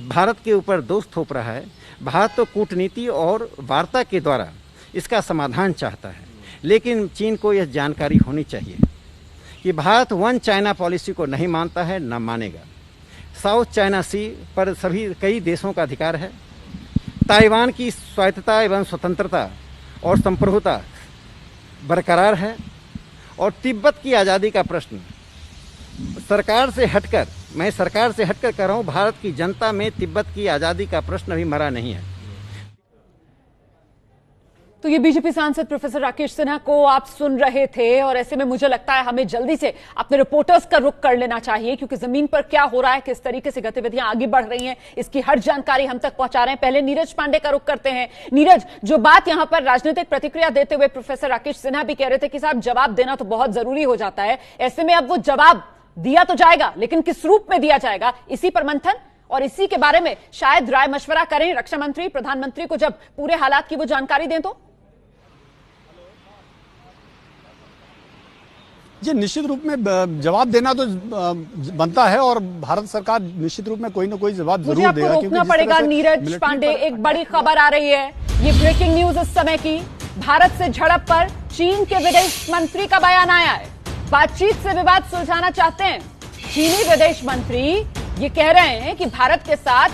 भारत के ऊपर दोष थोप रहा है। भारत तो कूटनीति और वार्ता के द्वारा इसका समाधान चाहता है, लेकिन चीन को यह जानकारी होनी चाहिए कि भारत वन चाइना पॉलिसी को नहीं मानता है, न मानेगा। साउथ चाइना सी पर सभी कई देशों का अधिकार है। ताइवान की स्वायत्तता एवं स्वतंत्रता और संप्रभुता बरकरार है, और तिब्बत की आज़ादी का प्रश्न सरकार से हटकर कह रहा हूँ, भारत की जनता में तिब्बत की आज़ादी का प्रश्न अभी मरा नहीं है। तो ये बीजेपी सांसद प्रोफेसर राकेश सिन्हा को आप सुन रहे थे, और ऐसे में मुझे लगता है हमें जल्दी से अपने रिपोर्टर्स का रुख कर लेना चाहिए, क्योंकि जमीन पर क्या हो रहा है, किस तरीके से गतिविधियां आगे बढ़ रही हैं, इसकी हर जानकारी हम तक पहुंचा रहे हैं। पहले नीरज पांडे का रुख करते हैं। नीरज, जो बात यहां पर राजनीतिक प्रतिक्रिया देते हुए प्रोफेसर राकेश सिन्हा भी कह रहे थे कि साहब जवाब देना तो बहुत जरूरी हो जाता है, ऐसे में अब वो जवाब दिया तो जाएगा, लेकिन किस रूप में दिया जाएगा, इसी पर मंथन और इसी के बारे में शायद राय मशवरा करें रक्षा मंत्री, प्रधानमंत्री को जब पूरे हालात की वो जानकारी दें तो। जी, निश्चित रूप में जवाब देना तो बनता है, और भारत सरकार निश्चित रूप में कोई ना कोई जवाब जरूर देगा। मुझे आपको रोकना पड़ेगा नीरज पांडे, एक बड़ी खबर आ रही है, ये ब्रेकिंग न्यूज इस समय की। भारत से झड़प पर चीन के विदेश मंत्री का बयान आया है। बातचीत से विवाद सुलझाना चाहते हैं चीनी विदेश मंत्री। ये कह रहे हैं कि भारत के साथ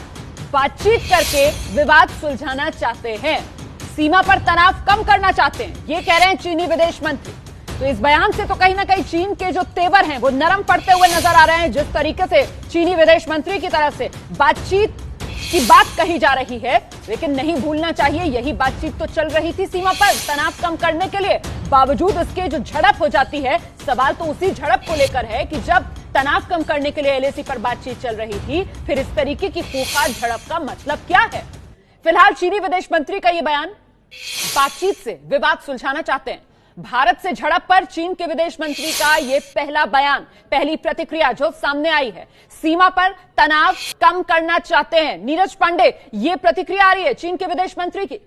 बातचीत करके विवाद सुलझाना चाहते हैं, सीमा पर तनाव कम करना चाहते हैं, ये कह रहे हैं चीनी विदेश मंत्री। तो इस बयान से तो कहीं ना कहीं चीन के जो तेवर हैं वो नरम पड़ते हुए नजर आ रहे हैं। जिस तरीके से चीनी विदेश मंत्री की तरफ से बातचीत की बात कही जा रही है, लेकिन नहीं भूलना चाहिए यही बातचीत तो चल रही थी सीमा पर तनाव कम करने के लिए। बावजूद इसके जो झड़प हो जाती है, सवाल तो उसी झड़प को लेकर है कि जब तनाव कम करने के लिए एलएसी पर बातचीत चल रही थी, फिर इस तरीके की खूंखार झड़प का मतलब क्या है। फिलहाल चीनी विदेश मंत्री का यह बयान, बातचीत से विवाद सुलझाना चाहते हैं। भारत से झड़प पर चीन के विदेश मंत्री का यह पहला बयान, पहली प्रतिक्रिया जो सामने आई है। सीमा पर तनाव कम करना चाहते हैं। नीरज पांडे, यह प्रतिक्रिया आ रही है चीन के विदेश मंत्री की।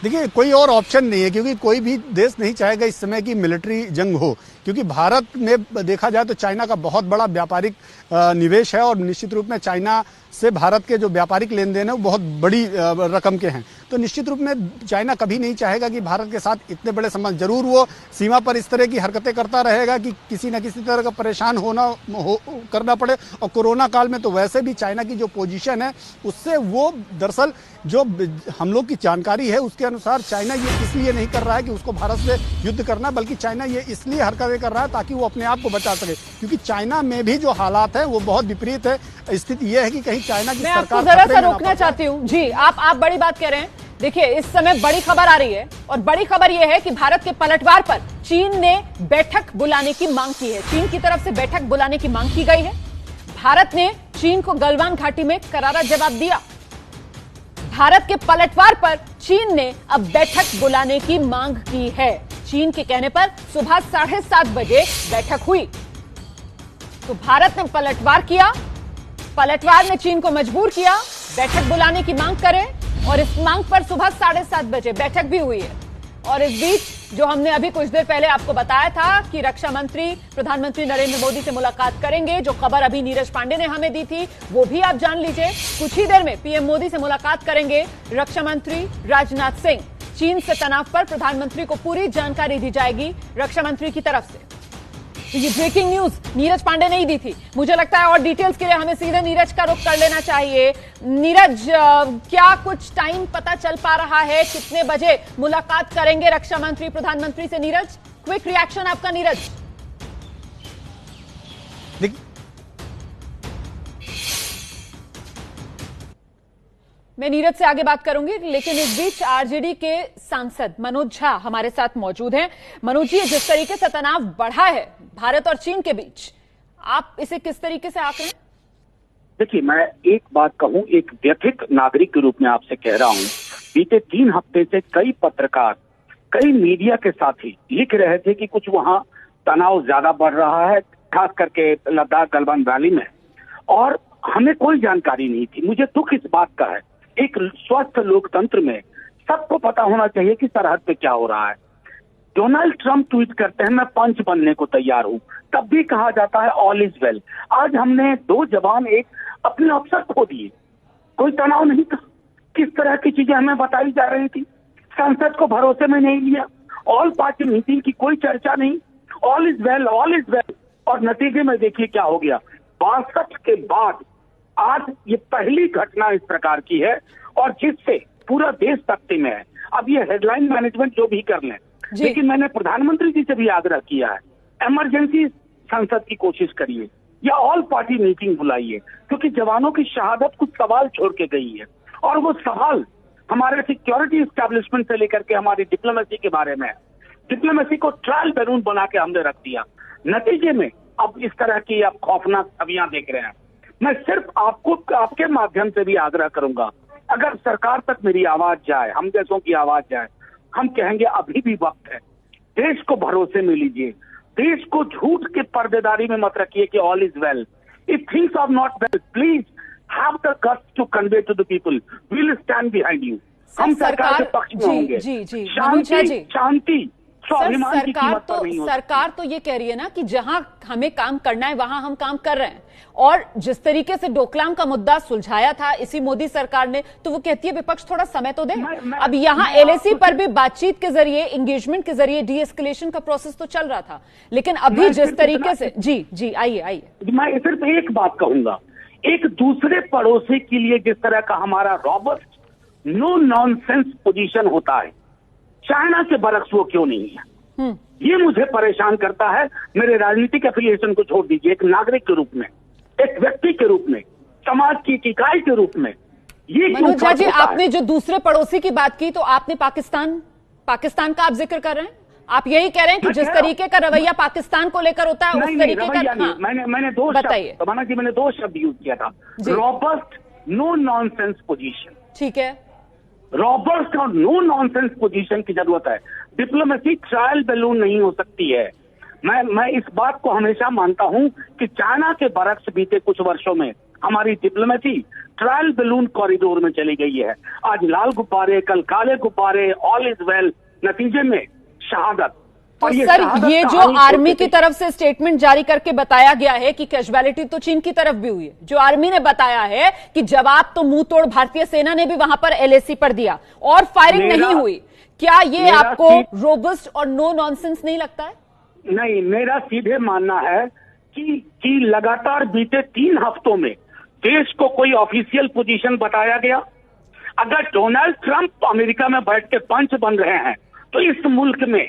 देखिए कोई और ऑप्शन नहीं है, क्योंकि कोई भी देश नहीं चाहेगा इस समय की मिलिट्री जंग हो, क्योंकि भारत में देखा जाए तो चाइना का बहुत बड़ा व्यापारिक निवेश है और निश्चित रूप में चाइना से भारत के जो व्यापारिक लेन देन है वो बहुत बड़ी रकम के हैं। तो निश्चित रूप में चाइना कभी नहीं चाहेगा कि भारत के साथ इतने बड़े संबंध, जरूर वो सीमा पर इस तरह की हरकतें करता रहेगा कि किसी न किसी तरह का परेशान करना पड़े। और कोरोना काल में तो वैसे भी चाइना की जो पोजीशन है उससे वो दरअसल जो हम लोग की जानकारी है उसके अनुसार चाइना ये इसलिए नहीं कर रहा है कि उसको भारत से युद्ध करना, बल्कि चाइना ये इसलिए हरकतें कर रहा है ताकि वो अपने आप को बचा सके, क्योंकि चाइना में भी जो हालात है वो बहुत विपरीत है। स्थिति ये है कि कहीं चाइना की मैं सरकार आपको जरा सा रोकना चाहती हूँ जी, आप बड़ी बात कह रहे हैं। देखिए इस समय बड़ी खबर आ रही है और बड़ी खबर यह है कि भारत के पलटवार पर चीन ने बैठक बुलाने की मांग की है। चीन की तरफ से बैठक बुलाने की मांग की गई है। भारत ने चीन को गलवान घाटी में करारा जवाब दिया। भारत के पलटवार पर चीन ने अब बैठक बुलाने की मांग की है। चीन के कहने पर सुबह 7:30 बजे बैठक हुई। तो भारत ने पलटवार किया, पलटवार ने चीन को मजबूर किया बैठक बुलाने की मांग करें, और इस मांग पर सुबह 7:30 बजे बैठक भी हुई है। और इस बीच जो हमने अभी कुछ देर पहले आपको बताया था कि रक्षा मंत्री प्रधानमंत्री नरेंद्र मोदी से मुलाकात करेंगे, जो खबर अभी नीरज पांडे ने हमें दी थी वो भी आप जान लीजिए। कुछ ही देर में पीएम मोदी से मुलाकात करेंगे रक्षा मंत्री राजनाथ सिंह। चीन से तनाव पर प्रधानमंत्री को पूरी जानकारी दी जाएगी रक्षा मंत्री की तरफ से। तो ये ब्रेकिंग न्यूज नीरज पांडे ने ही दी थी। मुझे लगता है और डिटेल्स के लिए हमें सीधे नीरज का रुख कर लेना चाहिए। नीरज, क्या कुछ टाइम पता चल पा रहा है, कितने बजे मुलाकात करेंगे रक्षा मंत्री प्रधानमंत्री से? नीरज, क्विक रिएक्शन आपका। नीरज, मैं नीरज से आगे बात करूंगी, लेकिन इस बीच आरजेडी के सांसद मनोज झा हमारे साथ मौजूद हैं। मनोज जी, जिस तरीके से तनाव बढ़ा है भारत और चीन के बीच, आप इसे किस तरीके से आंक रहे हैं? देखिए, मैं एक बात कहूं, एक व्यथित नागरिक के रूप में आपसे कह रहा हूं, बीते 3 हफ्ते से कई पत्रकार, कई मीडिया के साथी लिख रहे थे कि कुछ वहां तनाव ज्यादा बढ़ रहा है, खास करके लद्दाख गलवान वैली में, और हमें कोई जानकारी नहीं थी। मुझे दुख इस बात का है, एक स्वस्थ लोकतंत्र में सबको पता होना चाहिए कि सरहद पे क्या हो रहा है। डोनाल्ड ट्रंप ट्वीट करते हैं मैं पंच बनने को तैयार हूं, तब भी कहा जाता है ऑल इज वेल। आज हमने 2 जवान, एक अपने अफसर खो दिए, कोई तनाव नहीं था। किस तरह की चीजें हमें बताई जा रही थी, संसद को भरोसे में नहीं लिया, ऑल पार्टी मीटिंग की कोई चर्चा नहीं, all is well, all is well. और नतीजे में देखिए क्या हो गया। 62 के बाद आज ये पहली घटना इस प्रकार की है, और जिससे पूरा देश तख्ते में है। अब ये हेडलाइन मैनेजमेंट जो भी कर लें, लेकिन मैंने प्रधानमंत्री जी से भी आग्रह किया है, इमरजेंसी संसद की कोशिश करिए या ऑल पार्टी मीटिंग बुलाइए, क्योंकि जवानों की शहादत कुछ सवाल छोड़ के गई है, और वो सवाल हमारे सिक्योरिटी एस्टैब्लिशमेंट से लेकर के हमारी डिप्लोमेसी के बारे में है। डिप्लोमेसी को ट्रायल बैलून बना के हमने रख दिया, नतीजे में अब इस तरह की आप खौफनाक छवियां देख रहे हैं। मैं सिर्फ आपको, आपके माध्यम से भी आग्रह करूंगा, अगर सरकार तक मेरी आवाज जाए, हम जैसों की आवाज जाए, हम कहेंगे अभी भी वक्त है, देश को भरोसे में लीजिए, देश को झूठ के पर्देदारी में मत रखिए कि all is well. If things are not well, please have the guts to convey to the people, we will stand behind you. हम सरकार के पक्ष में होंगे। शांति सरकार तो ये कह रही है ना कि जहां हमें काम करना है वहां हम काम कर रहे हैं, और जिस तरीके से डोकलाम का मुद्दा सुलझाया था इसी मोदी सरकार ने, तो वो कहती है विपक्ष थोड़ा समय तो दे। अब यहाँ एलएसी पर भी बातचीत के जरिए, एंगेजमेंट के जरिए डी एस्केलेशन का प्रोसेस तो चल रहा था, लेकिन अभी जिस तरीके से जी आइए। मैं सिर्फ एक बात कहूंगा, एक दूसरे पड़ोसी के लिए जिस तरह का हमारा रॉबस्ट नो नॉनसेंस पोजीशन होता है, चाइना के बरक्स वो क्यों नहीं है, ये मुझे परेशान करता है। मेरे राजनीतिक एफिलिएशन को छोड़ दीजिए, एक नागरिक के रूप में, एक व्यक्ति के रूप में, समाज की एक इकाई के रूप में, ये मनोज जी, आपने जो दूसरे पड़ोसी की बात की, तो आपने पाकिस्तान का आप जिक्र कर रहे हैं, आप यही कह रहे हैं कि जिस तरीके का रवैया पाकिस्तान को लेकर होता है उस तरीके का। हाँ, मैंने 2 बताइए माना जी, मैंने 2 शब्द यूज किया था, रॉबस्ट नो नॉनसेंस पोजीशन। ठीक है, रॉबर्ट और नो नॉनसेंस पोजीशन की जरूरत है। डिप्लोमेसी ट्रायल बैलून नहीं हो सकती है। मैं इस बात को हमेशा मानता हूं कि चाइना के बरक्स बीते कुछ वर्षों में हमारी डिप्लोमेसी ट्रायल बैलून कॉरिडोर में चली गई है। आज लाल गुब्बारे, कल काले गुब्बारे, ऑल इज वेल, नतीजे में शहादत। तो सर, ये जो आर्मी की तरफ से स्टेटमेंट जारी करके बताया गया है कि कैजुअलिटी तो चीन की तरफ भी हुई है, जो आर्मी ने बताया है कि जवाब तो मुंह तोड़ भारतीय सेना ने भी वहां पर LAC पर दिया और फायरिंग नहीं हुई, क्या ये आपको रोबस्ट और नो नॉनसेंस नहीं लगता है? नहीं, मेरा सीधे मानना है कि लगातार बीते 3 हफ्तों में देश को कोई ऑफिशियल पोजीशन बताया गया। अगर डोनाल्ड ट्रंप अमेरिका में बैठ के पंच बन रहे हैं तो इस मुल्क में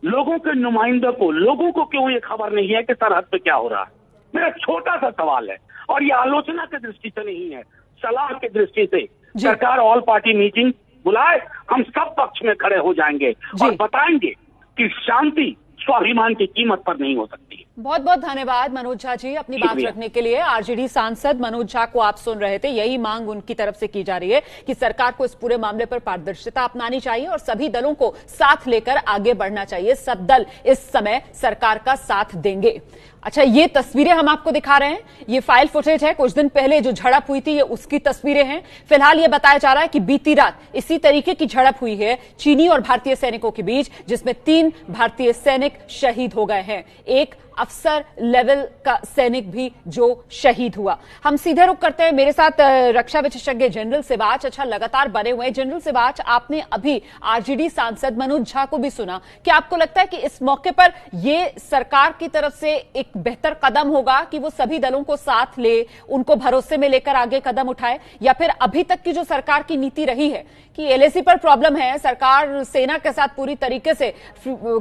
लोगों के नुमाइंदों को, लोगों को क्यों ये खबर नहीं है कि सरहद पे क्या हो रहा है? मेरा छोटा सा सवाल है, और ये आलोचना की दृष्टि से नहीं है, सलाह की दृष्टि से। सरकार ऑल पार्टी मीटिंग बुलाए, हम सब पक्ष में खड़े हो जाएंगे और बताएंगे कि शांति स्वाभिमान की कीमत पर नहीं हो सकती। बहुत बहुत धन्यवाद मनोज झा जी अपनी बात रखने के लिए। आरजेडी सांसद मनोज झा को आप सुन रहे थे, यही मांग उनकी तरफ से की जा रही है कि सरकार को इस पूरे मामले पर पारदर्शिता अपनानी चाहिए और सभी दलों को साथ लेकर आगे बढ़ना चाहिए। सब दल इस समय सरकार का साथ देंगे। अच्छा, ये तस्वीरें हम आपको दिखा रहे हैं, ये फाइल फुटेज है, कुछ दिन पहले जो झड़प हुई थी ये उसकी तस्वीरें हैं। फिलहाल ये बताया जा रहा है कि बीती रात इसी तरीके की झड़प हुई है चीनी और भारतीय सैनिकों के बीच, जिसमें 3 भारतीय सैनिक शहीद हो गए हैं, एक अफसर लेवल का सैनिक भी जो शहीद हुआ। हम सीधे रुख करते हैं, मेरे साथ रक्षा विशेषज्ञ जनरल सिवाच अच्छा लगातार बने हुए हैं। जनरल सिवाच, आपने अभी आरजेडी सांसद मनोज झा को भी सुना, क्या आपको लगता है कि इस मौके पर ये सरकार की तरफ से एक बेहतर कदम होगा कि वो सभी दलों को साथ ले, उनको भरोसे में लेकर आगे कदम उठाए, या फिर अभी तक की जो सरकार की नीति रही है कि LAC पर प्रॉब्लम है, सरकार सेना के साथ पूरी तरीके से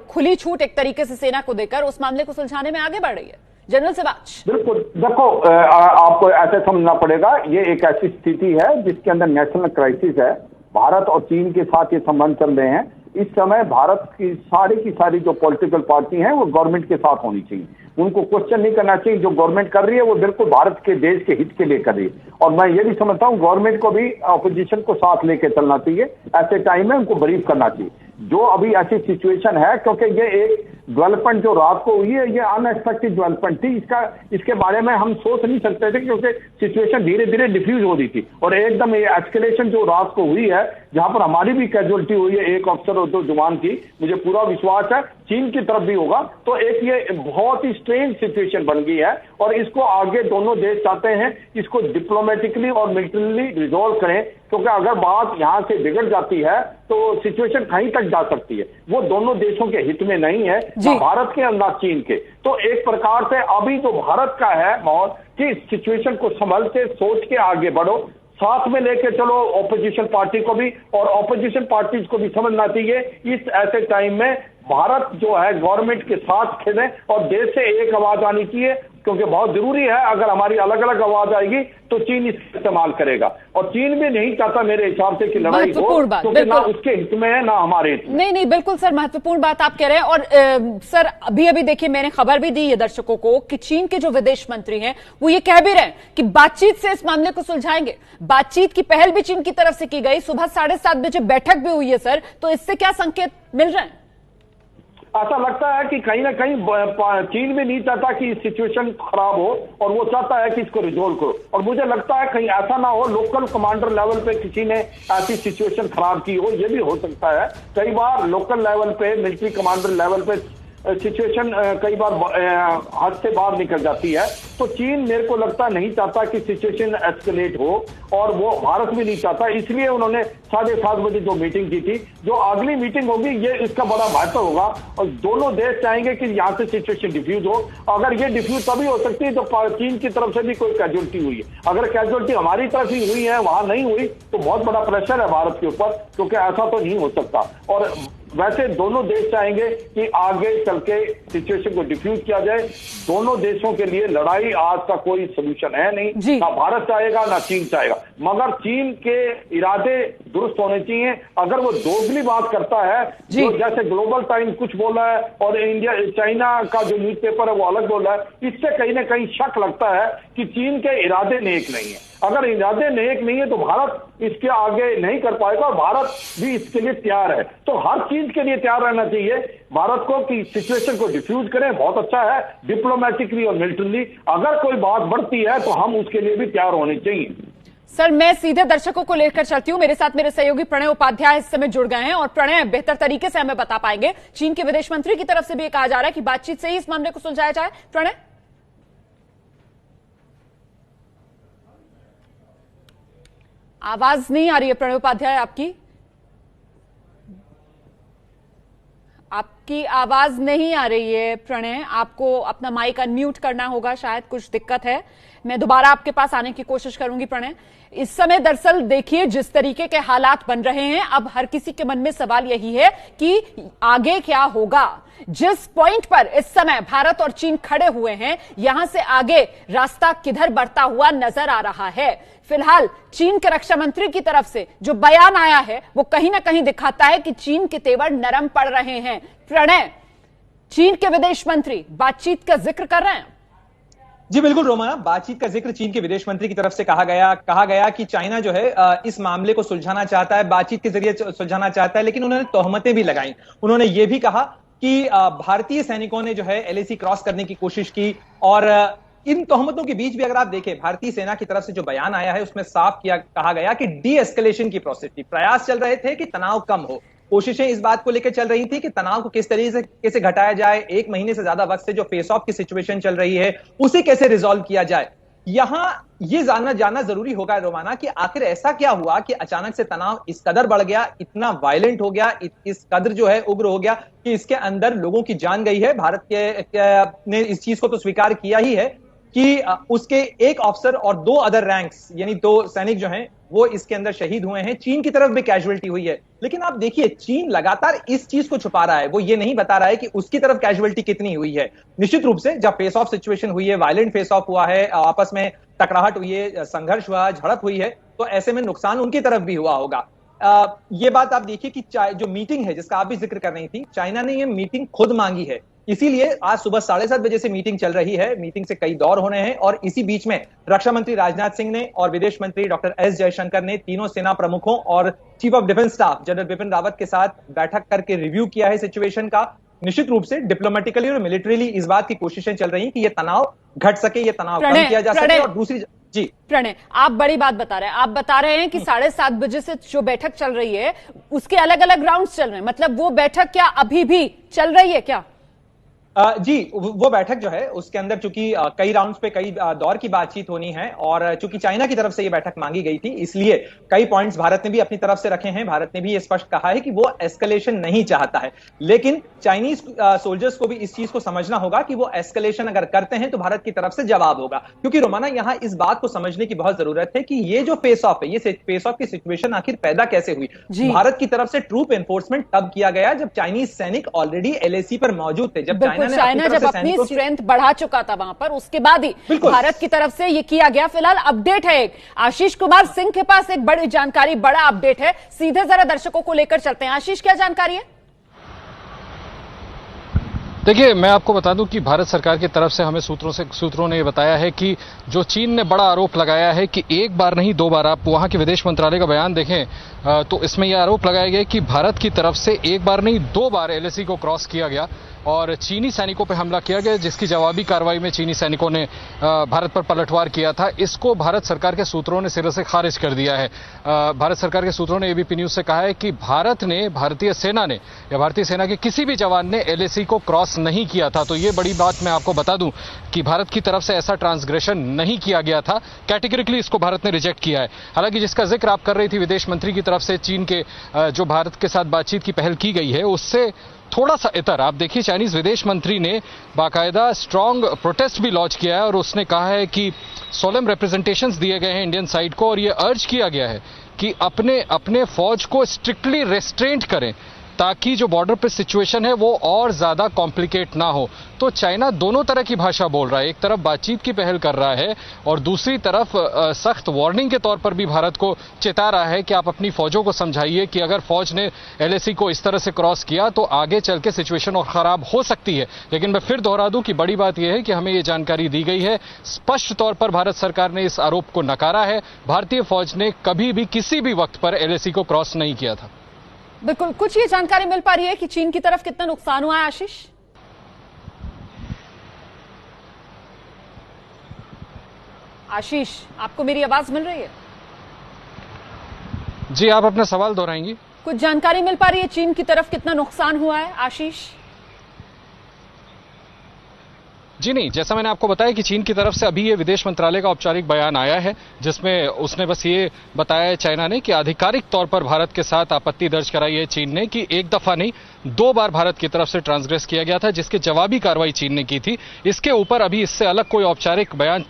खुली छूट एक तरीके से सेना को देकर उस मामले को सुलझाने में आगे बढ़ रही है? जनरल सिवाच, बिल्कुल, देखो आपको ऐसे समझना पड़ेगा, ये एक ऐसी स्थिति है जिसके अंदर नेशनल क्राइसिस है। भारत और चीन के साथ ये संबंध चल रहे हैं। इस समय भारत की सारी जो पॉलिटिकल पार्टी हैं वो गवर्नमेंट के साथ होनी चाहिए, उनको क्वेश्चन नहीं करना चाहिए। जो गवर्नमेंट कर रही है वो बिल्कुल भारत के देश के हित के लिए कर रही है, और मैं ये भी समझता हूँ गवर्नमेंट को भी ऑपोजिशन को साथ लेके चलना चाहिए। ऐसे टाइम में उनको ब्रीफ करना चाहिए। जो अभी ऐसी सिचुएशन है, क्योंकि ये एक डेवलपमेंट जो रात को हुई है ये अनएक्सपेक्टेड डेवलपमेंट थी, इसके बारे में हम सोच नहीं सकते थे, क्योंकि सिचुएशन धीरे धीरे डिफ्यूज हो रही थी और एकदम ये एस्केलेशन जो रात को हुई है, जहां पर हमारी भी कैजुअलिटी हुई है, एक अफसर और 2 जवान की, मुझे पूरा विश्वास है चीन की तरफ भी होगा। तो एक ये बहुत ही स्ट्रेंज सिचुएशन बन गई है और इसको आगे दोनों देश चाहते हैं इसको डिप्लोमेटिकली और मिलिट्रीली रिजॉल्व करें, क्योंकि अगर बात यहां से बिगड़ जाती है तो सिचुएशन कहीं तक जा सकती है। वो दोनों देशों के हित में नहीं है, ना भारत के ना चीन के। तो एक प्रकार से अभी जो भारत का है माहौल कि सिचुएशन को संभलते सोच के आगे बढ़ो, साथ में लेके चलो ऑपोजिशन पार्टी को भी, और ऑपोजिशन पार्टीज को भी समझना चाहिए इस ऐसे टाइम में भारत जो है गवर्नमेंट के साथ खेले और देश से एक आवाज आनी चाहिए, क्योंकि बहुत जरूरी है। अगर हमारी अलग अलग आवाज आएगी तो चीन इसका इस्तेमाल करेगा, और चीन भी नहीं चाहता मेरे हिसाब से कि लड़ाई हो, क्योंकि ना उसके हित में है ना हमारे हित में। नहीं, बिल्कुल सर, महत्वपूर्ण बात आप कह रहे हैं। और सर, अभी देखिए मैंने खबर भी दी है दर्शकों को कि चीन के जो विदेश मंत्री हैं वो ये कह भी रहे हैं कि बातचीत से इस मामले को सुलझाएंगे। बातचीत की पहल भी चीन की तरफ से की गई, सुबह 7:30 बजे बैठक भी हुई है सर, तो इससे क्या संकेत मिल रहे हैं? ऐसा लगता है कि कहीं ना कहीं चीन भी नहीं चाहता कि सिचुएशन खराब हो और वो चाहता है कि इसको रिजोल्व करो, और मुझे लगता है कहीं ऐसा ना हो लोकल कमांडर लेवल पे किसी ने ऐसी सिचुएशन खराब की हो, ये भी हो सकता है। कई बार लोकल लेवल पे मिलिट्री कमांडर लेवल पे सिचुएशन कई बार हाथ से बाहर निकल जाती है। तो चीन मेरे को लगता नहीं चाहता कि सिचुएशन एस्केलेट हो, और वो भारत भी नहीं चाहता, इसलिए उन्होंने 7:30 बजे जो मीटिंग की थी। जो अगली मीटिंग होगी ये इसका बड़ा महत्व होगा, और दोनों देश चाहेंगे कि यहाँ से सिचुएशन डिफ्यूज हो। अगर ये डिफ्यूज तभी हो सकती है जब चीन की तरफ से भी कोई कैजुअलिटी हुई है। अगर कैजुअलिटी हमारी तरफ ही हुई है, वहां नहीं हुई, तो बहुत बड़ा प्रेशर है भारत के ऊपर, क्योंकि ऐसा तो नहीं हो सकता। और वैसे दोनों देश चाहेंगे कि आगे चल के सिचुएशन को डिफ्यूज किया जाए। दोनों देशों के लिए लड़ाई आज का कोई सोल्यूशन है नहीं, ना भारत चाहेगा ना चीन चाहेगा, मगर चीन के इरादे दुरुस्त होने चाहिए। अगर वो दोगली बात करता है, जो जैसे ग्लोबल टाइम्स कुछ बोला है और इंडिया चाइना का जो न्यूज़पेपर है वो अलग बोला है, इससे कहीं ना कहीं शक लगता है कि चीन के इरादे नेक नहीं है। अगर इरादे नेक नहीं है तो भारत इसके आगे नहीं कर पाएगा, और भारत भी इसके लिए तैयार है। तो हर चीज चीज के लिए तैयार रहना चाहिए भारत को कि सिचुएशन को डिफ्यूज करें, बहुत अच्छा है डिप्लोमेटिकली और मिलिट्रीली। अगर कोई बात बढ़ती है तो हम उसके लिए भी तैयार होने चाहिए। सर, मैं सीधे दर्शकों को लेकर चलती हूं। मेरे साथ मेरे सहयोगी प्रणय उपाध्याय इस समय जुड़ गए हैं और प्रणय बेहतर तरीके से हमें बता पाएंगे। चीन के विदेश मंत्री की तरफ से भी कहा जा रहा है कि बातचीत से ही इस मामले को सुलझाया जाए। प्रणय, आवाज नहीं आ रही है प्रणय उपाध्याय, आपकी आवाज नहीं आ रही है प्रणय। आपको अपना माइक अनम्यूट करना होगा, शायद कुछ दिक्कत है। मैं दोबारा आपके पास आने की कोशिश करूंगी प्रणय। इस समय दरअसल देखिए जिस तरीके के हालात बन रहे हैं, अब हर किसी के मन में सवाल यही है कि आगे क्या होगा। जिस पॉइंट पर इस समय भारत और चीन खड़े हुए हैं, यहां से आगे रास्ता किधर बढ़ता हुआ नजर आ रहा है। फिलहाल चीन के रक्षा मंत्री की तरफ से जो बयान आया है वो कहीं ना कहीं दिखाता है कि चीन के तेवर नरम पड़ रहे हैं। प्रणय, चीन के विदेश मंत्री बातचीत का जिक्र कर रहे हैं। जी बिल्कुल रोमाना, बातचीत का जिक्र चीन के विदेश मंत्री की तरफ से कहा गया कि चाइना जो है इस मामले को सुलझाना चाहता है, बातचीत के जरिए सुलझाना चाहता है, लेकिन उन्होंने तोहमतें भी लगाई। उन्होंने ये भी कहा कि भारतीय सैनिकों ने जो है एलएसी क्रॉस करने की कोशिश की, और इन तोहमतों के बीच भी अगर आप देखें भारतीय सेना की तरफ से जो बयान आया है उसमें साफ कहा गया कि डी एस्केलेशन की प्रोसेस थी, प्रयास चल रहे थे कि तनाव कम हो, कोशिशें इस बात को लेकर चल रही थी कि तनाव को किस तरीके से घटाया जाए, 1 महीने से ज्यादा वक्त से जो फेस ऑफ की सिचुएशन चल रही है उसे कैसे रिजॉल्व किया जाए। यहां ये जानना जरूरी होगा रोमाना कि आखिर ऐसा क्या हुआ कि अचानक से तनाव इस कदर बढ़ गया, इतना वायलेंट हो गया, इस कदर जो है उग्र हो गया कि इसके अंदर लोगों की जान गई है। भारत ने इस चीज को तो स्वीकार किया ही है कि उसके एक ऑफिसर और 2 अदर रैंक्स यानी 2 सैनिक जो हैं वो इसके अंदर शहीद हुए हैं। चीन की तरफ भी कैजुअलिटी हुई है, लेकिन आप देखिए चीन लगातार इस चीज को छुपा रहा है, वो ये नहीं बता रहा है कि उसकी तरफ कैजुअलिटी कितनी हुई है। निश्चित रूप से जब फेस ऑफ सिचुएशन हुई है, वायलेंट फेस ऑफ हुआ है, आपस में टकराहट हुई है, संघर्ष हुआ, झड़प हुई है, तो ऐसे में नुकसान उनकी तरफ भी हुआ होगा। ये बात आप देखिए कि जो मीटिंग है जिसका आप भी जिक्र कर रही थी, चाइना ने ये मीटिंग खुद मांगी है, इसीलिए आज सुबह 7:30 बजे से मीटिंग चल रही है। मीटिंग से कई दौर होने हैं और इसी बीच में रक्षा मंत्री राजनाथ सिंह ने और विदेश मंत्री डॉक्टर एस जयशंकर ने तीनों सेना प्रमुखों और chief of defence staff general Bipin Rawat के साथ बैठक करके रिव्यू किया है सिचुएशन का। निश्चित रूप से डिप्लोमेटिकली और मिलिट्रीली इस बात की कोशिशें चल रही हैं कि यह तनाव घट सके, यह तनाव कम किया जा सके। और दूसरी जी प्रणय, आप बड़ी बात बता रहे हैं। आप बता रहे हैं कि 7:30 बजे से जो बैठक चल रही है उसके अलग अलग राउंड्स चल रहे हैं, मतलब वो बैठक क्या अभी भी चल रही है क्या? जी, वो बैठक जो है उसके अंदर चूंकि कई राउंड्स पे कई दौर की बातचीत होनी है और चूंकि चाइना की तरफ से ये बैठक मांगी गई थी, इसलिए कई पॉइंट्स भारत ने भी अपनी तरफ से रखे हैं। भारत ने भी ये स्पष्ट कहा है कि वो एस्केलेशन नहीं चाहता है, लेकिन चाइनीज सोल्जर्स को भी इस चीज को समझना होगा कि वो एस्केलेशन अगर करते हैं तो भारत की तरफ से जवाब होगा। क्योंकि रोमाना यहां इस बात को समझने की बहुत जरूरत है कि ये जो फेस ऑफ है, ये फेस ऑफ की सिचुएशन आखिर पैदा कैसे हुई। भारत की तरफ से ट्रूप एनफोर्समेंट तब किया गया जब चाइनीज सैनिक ऑलरेडी एलएसी पर मौजूद थे। जब चाइना जब अपनी स्ट्रेंथ बढ़ा चुका था वहां पर, उसके बाद ही भारत की तरफ से ये किया गया। फिलहाल अपडेट है एक, आशीष कुमार सिंह के पास एक बड़ी जानकारी, बड़ा अपडेट है, सीधे जरा दर्शकों को लेकर चलते हैं। आशीष, क्या जानकारी है? देखिए, मैं आपको बता दूं कि भारत सरकार की तरफ से हमें सूत्रों ने बताया है कि जो चीन ने बड़ा आरोप लगाया है कि एक बार नहीं 2 बार, आप वहां के विदेश मंत्रालय का बयान देखें तो इसमें यह आरोप लगाया गया कि भारत की तरफ से एक बार नहीं 2 बार एलएसी को क्रॉस किया गया और चीनी सैनिकों पर हमला किया गया, जिसकी जवाबी कार्रवाई में चीनी सैनिकों ने भारत पर पलटवार किया था। इसको भारत सरकार के सूत्रों ने सिरे से खारिज कर दिया है। भारत सरकार के सूत्रों ने एबीपी न्यूज से कहा है कि भारतीय सेना ने या भारतीय सेना के किसी भी जवान ने एलएसी को क्रॉस नहीं किया था। तो ये बड़ी बात मैं आपको बता दूं कि भारत की तरफ से ऐसा ट्रांसग्रेशन नहीं किया गया था, कैटेगरिकली इसको भारत ने रिजेक्ट किया है। हालांकि जिसका जिक्र आप कर रही थी विदेश मंत्री की तरफ से चीन के जो भारत के साथ बातचीत की पहल की गई है उससे थोड़ा सा इतर, आप देखिए चाइनीज विदेश मंत्री ने बाकायदा स्ट्रांग प्रोटेस्ट भी लॉन्च किया है और उसने कहा है कि सोलम रिप्रेजेंटेशंस दिए गए हैं इंडियन साइड को और ये अर्ज किया गया है कि अपने फौज को स्ट्रिक्टली रेस्ट्रेंट करें ताकि जो बॉर्डर पे सिचुएशन है वो और ज्यादा कॉम्प्लिकेट ना हो। तो चाइना दोनों तरह की भाषा बोल रहा है, एक तरफ बातचीत की पहल कर रहा है और दूसरी तरफ सख्त वार्निंग के तौर पर भी भारत को चेता रहा है कि आप अपनी फौजों को समझाइए कि अगर फौज ने एलएसी को इस तरह से क्रॉस किया तो आगे चल के सिचुएशन और खराब हो सकती है। लेकिन मैं फिर दोहरा दूं कि बड़ी बात यह है कि हमें ये जानकारी दी गई है, स्पष्ट तौर पर भारत सरकार ने इस आरोप को नकारा है, भारतीय फौज ने कभी भी किसी भी वक्त पर एलएसी को क्रॉस नहीं किया था। बिल्कुल, कुछ ये जानकारी मिल पा रही है कि चीन की तरफ कितना नुकसान हुआ है आशीष? आशीष, आपको मेरी आवाज मिल रही है? जी, आप अपना सवाल दोहराएंगी? कुछ जानकारी मिल पा रही है चीन की तरफ कितना नुकसान हुआ है आशीष? जी नहीं, जैसा मैंने आपको बताया कि चीन की तरफ से अभी ये विदेश मंत्रालय का औपचारिक बयान आया है, जिसमें उसने बस ये बताया है चाइना ने कि आधिकारिक तौर पर भारत के साथ आपत्ति दर्ज कराई है चीन ने कि एक दफा नहीं 2 बार भारत की तरफ से ट्रांसग्रेस किया गया था, जिसके जवाबी कार्रवाई चीन ने की थी। इसके ऊपर अभी इससे अलग कोई औपचारिक बयान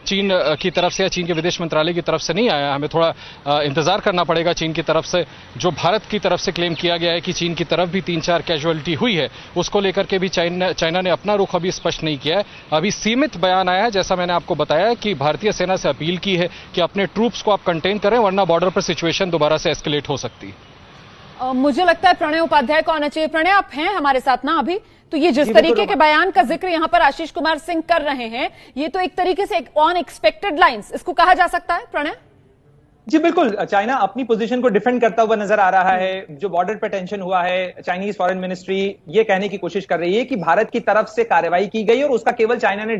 चीन की तरफ से या चीन के विदेश मंत्रालय की तरफ से नहीं आया। हमें थोड़ा इंतजार करना पड़ेगा चीन की तरफ से। जो भारत की तरफ से क्लेम किया गया है कि चीन की तरफ भी 3-4 कैजुअलिटी हुई है, उसको लेकर के भी चाइना ने अपना रुख अभी स्पष्ट नहीं किया है। अभी सीमित बयान आया है, जैसा मैंने आपको बताया कि भारतीय सेना से अपील की है कि अपने ट्रूप्स को आप कंटेन करें, वरना बॉर्डर पर सिचुएशन दोबारा से एस्केलेट हो सकती है। मुझे लगता है प्रणय उपाध्याय को आना चाहिए। प्रणय, आप हैं हमारे साथ ना अभी? तो ये जिस तरीके के बयान का जिक्र यहाँ पर आशीष कुमार सिंह कर रहे हैं, ये तो एक तरीके से एक अनएक्सपेक्टेड लाइंस इसको कहा जा सकता है प्रणय? जी बिल्कुल, चाइना अपनी पोजीशन को डिफेंड करता हुआ नजर आ रहा है। जो बॉर्डर पे टेंशन हुआ है, चाइनीज फॉरेन मिनिस्ट्री ये कहने की कोशिश कर रही है कि भारत की तरफ से कार्रवाई की गई और उसका केवल चाइना ने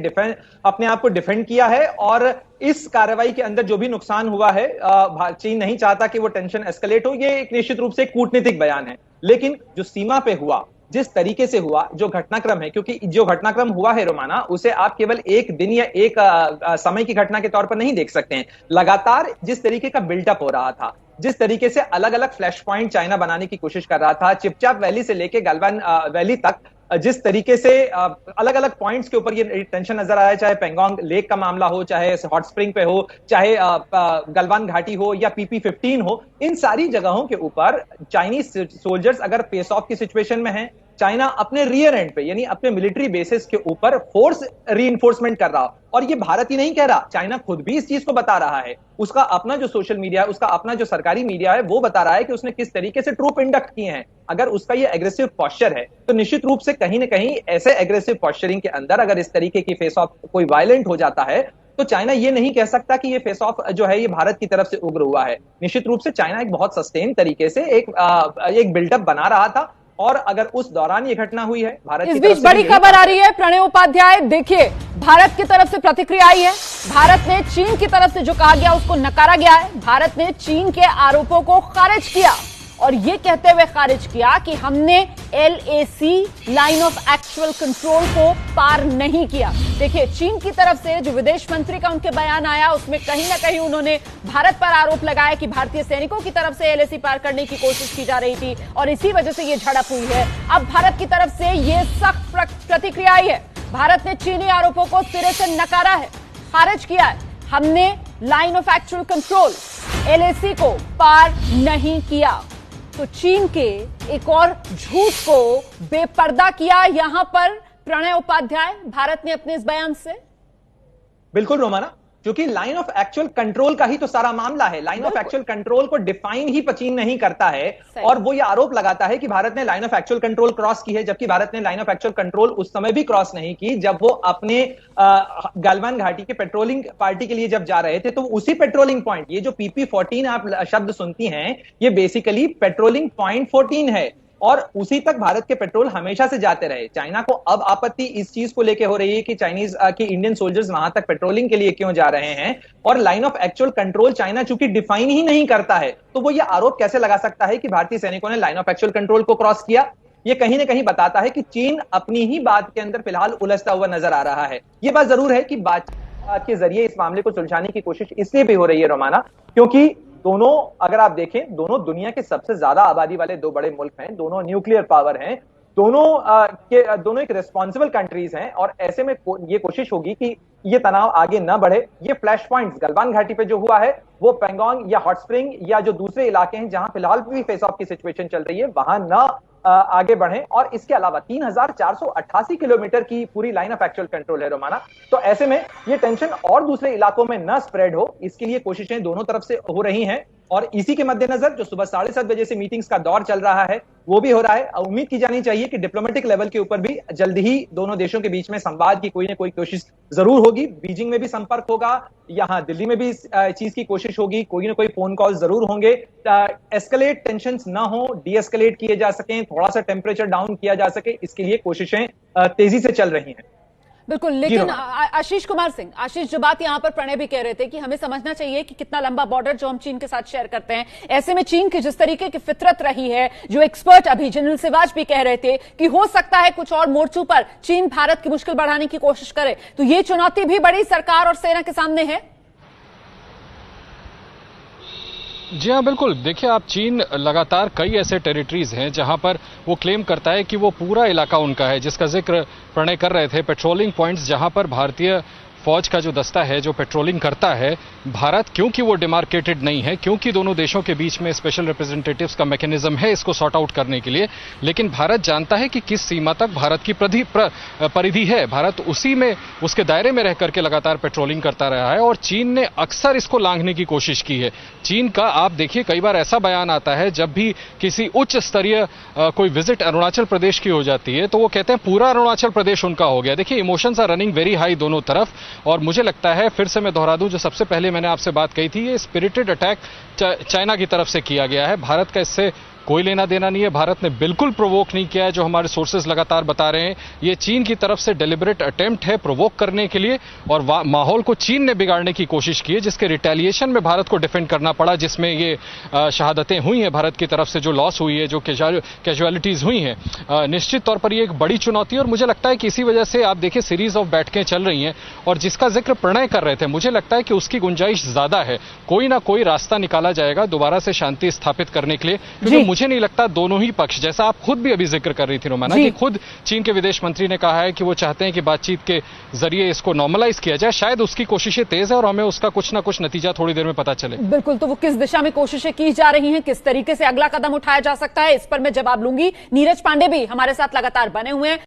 अपने आप को डिफेंड किया है, और इस कार्रवाई के अंदर जो भी नुकसान हुआ है, चीन नहीं चाहता कि वो टेंशन एस्केलेट हो। ये एक निश्चित रूप से कूटनीतिक बयान है, लेकिन जो सीमा पे हुआ, जिस तरीके से हुआ, जो घटनाक्रम है, क्योंकि जो घटनाक्रम हुआ है रोमाना, उसे आप केवल एक दिन या एक समय की घटना के तौर पर नहीं देख सकते हैं। लगातार जिस तरीके का बिल्डअप हो रहा था, जिस तरीके से अलग अलग फ्लैश पॉइंट चाइना बनाने की कोशिश कर रहा था, चिपचाप वैली से लेके गलवान वैली तक, जिस तरीके से अलग अलग पॉइंट्स के ऊपर ये टेंशन नजर आया, चाहे पेंगोंग लेक का मामला हो, चाहे हॉट स्प्रिंग पे हो, चाहे गलवान घाटी हो या PP-15 हो, इन सारी जगहों के ऊपर चाइनीज सोल्जर्स अगर फेस ऑफ की सिचुएशन में हैं, चाइना अपने रियर एंड पे यानी अपने मिलिट्री बेसिस के ऊपर फोर्स रीइंफोर्समेंट कर रहा। और ये भारत ही नहीं कह रहा, चाइना खुद भी इस चीज को बता रहा है। उसका अपना जो सोशल मीडिया है, उसका अपना जो सरकारी मीडिया है, वो बता रहा है कि उसने किस तरीके से ट्रूप इंडक्ट किए हैं। अगर उसका ये एग्रेसिव पॉस्चर है, तो निश्चित रूप से कहीं ना कहीं ऐसे एग्रेसिव पॉस्चरिंग के अंदर अगर इस तरीके की फेस ऑफ कोई वायलेंट हो जाता है, तो चाइना ये नहीं कह सकता कि ये फेस ऑफ जो है ये भारत की तरफ से उग्र हुआ है। निश्चित रूप से चाइना एक बहुत सस्टेन तरीके से एक बिल्डअप बना रहा था, और अगर उस दौरान ये घटना हुई है, भारत इस बीच बड़ी खबर आ रही है प्रणय उपाध्याय। देखिए, भारत की तरफ से प्रतिक्रिया आई है। भारत ने चीन की तरफ से जो कहा गया उसको नकारा गया है। भारत ने चीन के आरोपों को खारिज किया और ये कहते हुए खारिज किया कि हमने LAC line of actual control को पार नहीं किया। देखिए, चीन की तरफ से जो विदेश मंत्री का उनके बयान आया, उसमें कहीं ना कहीं उन्होंने भारत पर आरोप लगाया कि भारतीय सैनिकों की तरफ से LAC पार करने की कोशिश की जा रही थी और इसी वजह से ये झड़प हुई है। अब भारत की तरफ से ये सख्त प्रतिक्रिया आई है। भारत ने चीनी आरोपों को सिरे से नकारा है, खारिज किया है। हमने line of actual control LAC को पार नहीं किया। तो चीन के एक और झूठ को बेपर्दा किया यहां पर प्रणय उपाध्याय भारत ने अपने इस बयान से। बिल्कुल रोमाना, क्योंकि लाइन ऑफ एक्चुअल कंट्रोल का ही तो सारा मामला है। लाइन ऑफ एक्चुअल कंट्रोल को डिफाइन ही चीन नहीं करता है, और वो ये आरोप लगाता है कि भारत ने line of actual control cross की है, जबकि भारत ने लाइन ऑफ एक्चुअल कंट्रोल उस समय भी क्रॉस नहीं की जब वो अपने गलवान घाटी के पेट्रोलिंग पार्टी के लिए जब जा रहे थे। तो उसी पेट्रोलिंग पॉइंट, ये जो PP-14 आप शब्द सुनती हैं, ये बेसिकली पेट्रोलिंग पॉइंट 14 है, और उसी तक भारत के पेट्रोल हमेशा से जाते रहे। चाइना को अब आपत्ति इस चीज को लेकर हो रही है कि चाइनीज की इंडियन सोल्जर्स वहां तक पेट्रोलिंग के लिए क्यों जा रहे हैं, और line of actual control China चूंकि डिफाइन ही नहीं करता है, तो वो ये आरोप कैसे लगा सकता है कि भारतीय सैनिकों ने लाइन ऑफ एक्चुअल कंट्रोल को क्रॉस किया। ये कहीं ना कहीं बताता है कि चीन अपनी ही बात के अंदर फिलहाल उलझता हुआ नजर आ रहा है। ये बात जरूर है कि बातचीत के जरिए इस मामले को सुलझाने की कोशिश इसलिए भी हो रही है रोमाना, क्योंकि दोनों, अगर आप देखें, दोनों दुनिया के सबसे ज्यादा आबादी वाले 2 बड़े मुल्क हैं, दोनों न्यूक्लियर पावर हैं, दोनों एक रिस्पॉन्सिबल कंट्रीज हैं, और ऐसे में ये कोशिश होगी कि ये तनाव आगे न बढ़े। ये फ्लैश पॉइंट्स गलवान घाटी पे जो हुआ है, वो पेंगोंग या हॉट स्प्रिंग या जो दूसरे इलाके हैं जहां फिलहाल भी फेस ऑफ की सिचुएशन चल रही है, वहां न आगे बढ़े। और इसके अलावा 3488 किलोमीटर की पूरी लाइन ऑफ एक्चुअल कंट्रोल है रोमाना। तो ऐसे में ये टेंशन और दूसरे इलाकों में न स्प्रेड हो, इसके लिए कोशिशें दोनों तरफ से हो रही हैं। और इसी के मद्देनजर जो सुबह 7:30 बजे से मीटिंग्स का दौर चल रहा है वो भी हो रहा है। उम्मीद की जानी चाहिए कि डिप्लोमेटिक लेवल के ऊपर भी जल्द ही दोनों देशों के बीच में संवाद की कोई ना कोई कोशिश जरूर होगी। बीजिंग में भी संपर्क होगा, यहाँ दिल्ली में भी इस चीज की कोशिश होगी, कोई ना कोई फोन कॉल जरूर होंगे। एस्केलेट टेंशंस ना हो, डी एस्केलेट किए जा सकें, थोड़ा सा टेम्परेचर डाउन किया जा सके, इसके लिए कोशिशें तेजी से चल रही हैं। बिल्कुल, लेकिन आशीष कुमार सिंह, आशीष, जो बात यहां पर प्रणय भी कह रहे थे कि हमें समझना चाहिए कि कितना लंबा बॉर्डर जो हम चीन के साथ शेयर करते हैं, ऐसे में चीन की जिस तरीके की फितरत रही है, जो एक्सपर्ट अभी जनरल सिवाज भी कह रहे थे कि हो सकता है कुछ और मोर्चों पर चीन भारत की मुश्किल बढ़ाने की कोशिश करे, तो ये चुनौती भी बड़ी सरकार और सेना के सामने है। जी हाँ, बिल्कुल। देखिए, आप चीन लगातार कई ऐसे टेरिटरीज हैं जहां पर वो क्लेम करता है कि वो पूरा इलाका उनका है, जिसका जिक्र प्रणय कर रहे थे। पेट्रोलिंग पॉइंट्स जहां पर भारतीय फौज का जो दस्ता है जो पेट्रोलिंग करता है, भारत क्योंकि वो डिमार्केटेड नहीं है, क्योंकि दोनों देशों के बीच में स्पेशल रिप्रेजेंटेटिव्स का मैकेनिज्म है इसको सॉर्ट आउट करने के लिए, लेकिन भारत जानता है कि किस सीमा तक भारत की परिधि है। भारत उसी में, उसके दायरे में रह करके लगातार पेट्रोलिंग करता रहा है और चीन ने अक्सर इसको लांघने की कोशिश की है। चीन का आप देखिए, कई बार ऐसा बयान आता है जब भी किसी उच्च स्तरीय कोई विजिट अरुणाचल प्रदेश की हो जाती है तो वो कहते हैं पूरा अरुणाचल प्रदेश उनका हो गया। देखिए, emotions are running very high दोनों तरफ, और मुझे लगता है, फिर से मैं दोहरा दूं जो सबसे पहले मैंने आपसे बात कही थी, ये स्पिरिटेड अटैक चाइना की तरफ से किया गया है। भारत का इससे कोई लेना देना नहीं है, भारत ने बिल्कुल प्रोवोक नहीं किया है, जो हमारे सोर्सेज लगातार बता रहे हैं। ये चीन की तरफ से डेलिबरेट अटेम्प्ट है प्रोवोक करने के लिए, और माहौल को चीन ने बिगाड़ने की कोशिश की है, जिसके रिटेलिएशन में भारत को डिफेंड करना पड़ा, जिसमें ये शहादतें हुई हैं भारत की तरफ से, जो लॉस हुई है, जो कैजुअलिटीज हुई हैं। निश्चित तौर पर ये एक बड़ी चुनौती है, और मुझे लगता है कि इसी वजह से आप देखिए सीरीज ऑफ बैठकें चल रही हैं, और जिसका जिक्र प्रणय कर रहे थे, मुझे लगता है कि उसकी गुंजाइश ज्यादा है। कोई ना कोई रास्ता निकाला जाएगा दोबारा से शांति स्थापित करने के लिए, क्योंकि मुझे नहीं लगता दोनों ही पक्ष, जैसा आप खुद भी अभी जिक्र कर रही थी रोमाना, कि खुद चीन के विदेश मंत्री ने कहा है कि वो चाहते हैं कि बातचीत के जरिए इसको नॉर्मलाइज किया जाए। शायद उसकी कोशिशें तेज है और हमें उसका कुछ ना कुछ नतीजा थोड़ी देर में पता चले। बिल्कुल, तो वो किस दिशा में कोशिशें की जा रही हैं, किस तरीके से अगला कदम उठाया जा सकता है, इस पर मैं जवाब लूंगी। नीरज पांडे भी हमारे साथ लगातार बने हुए हैं।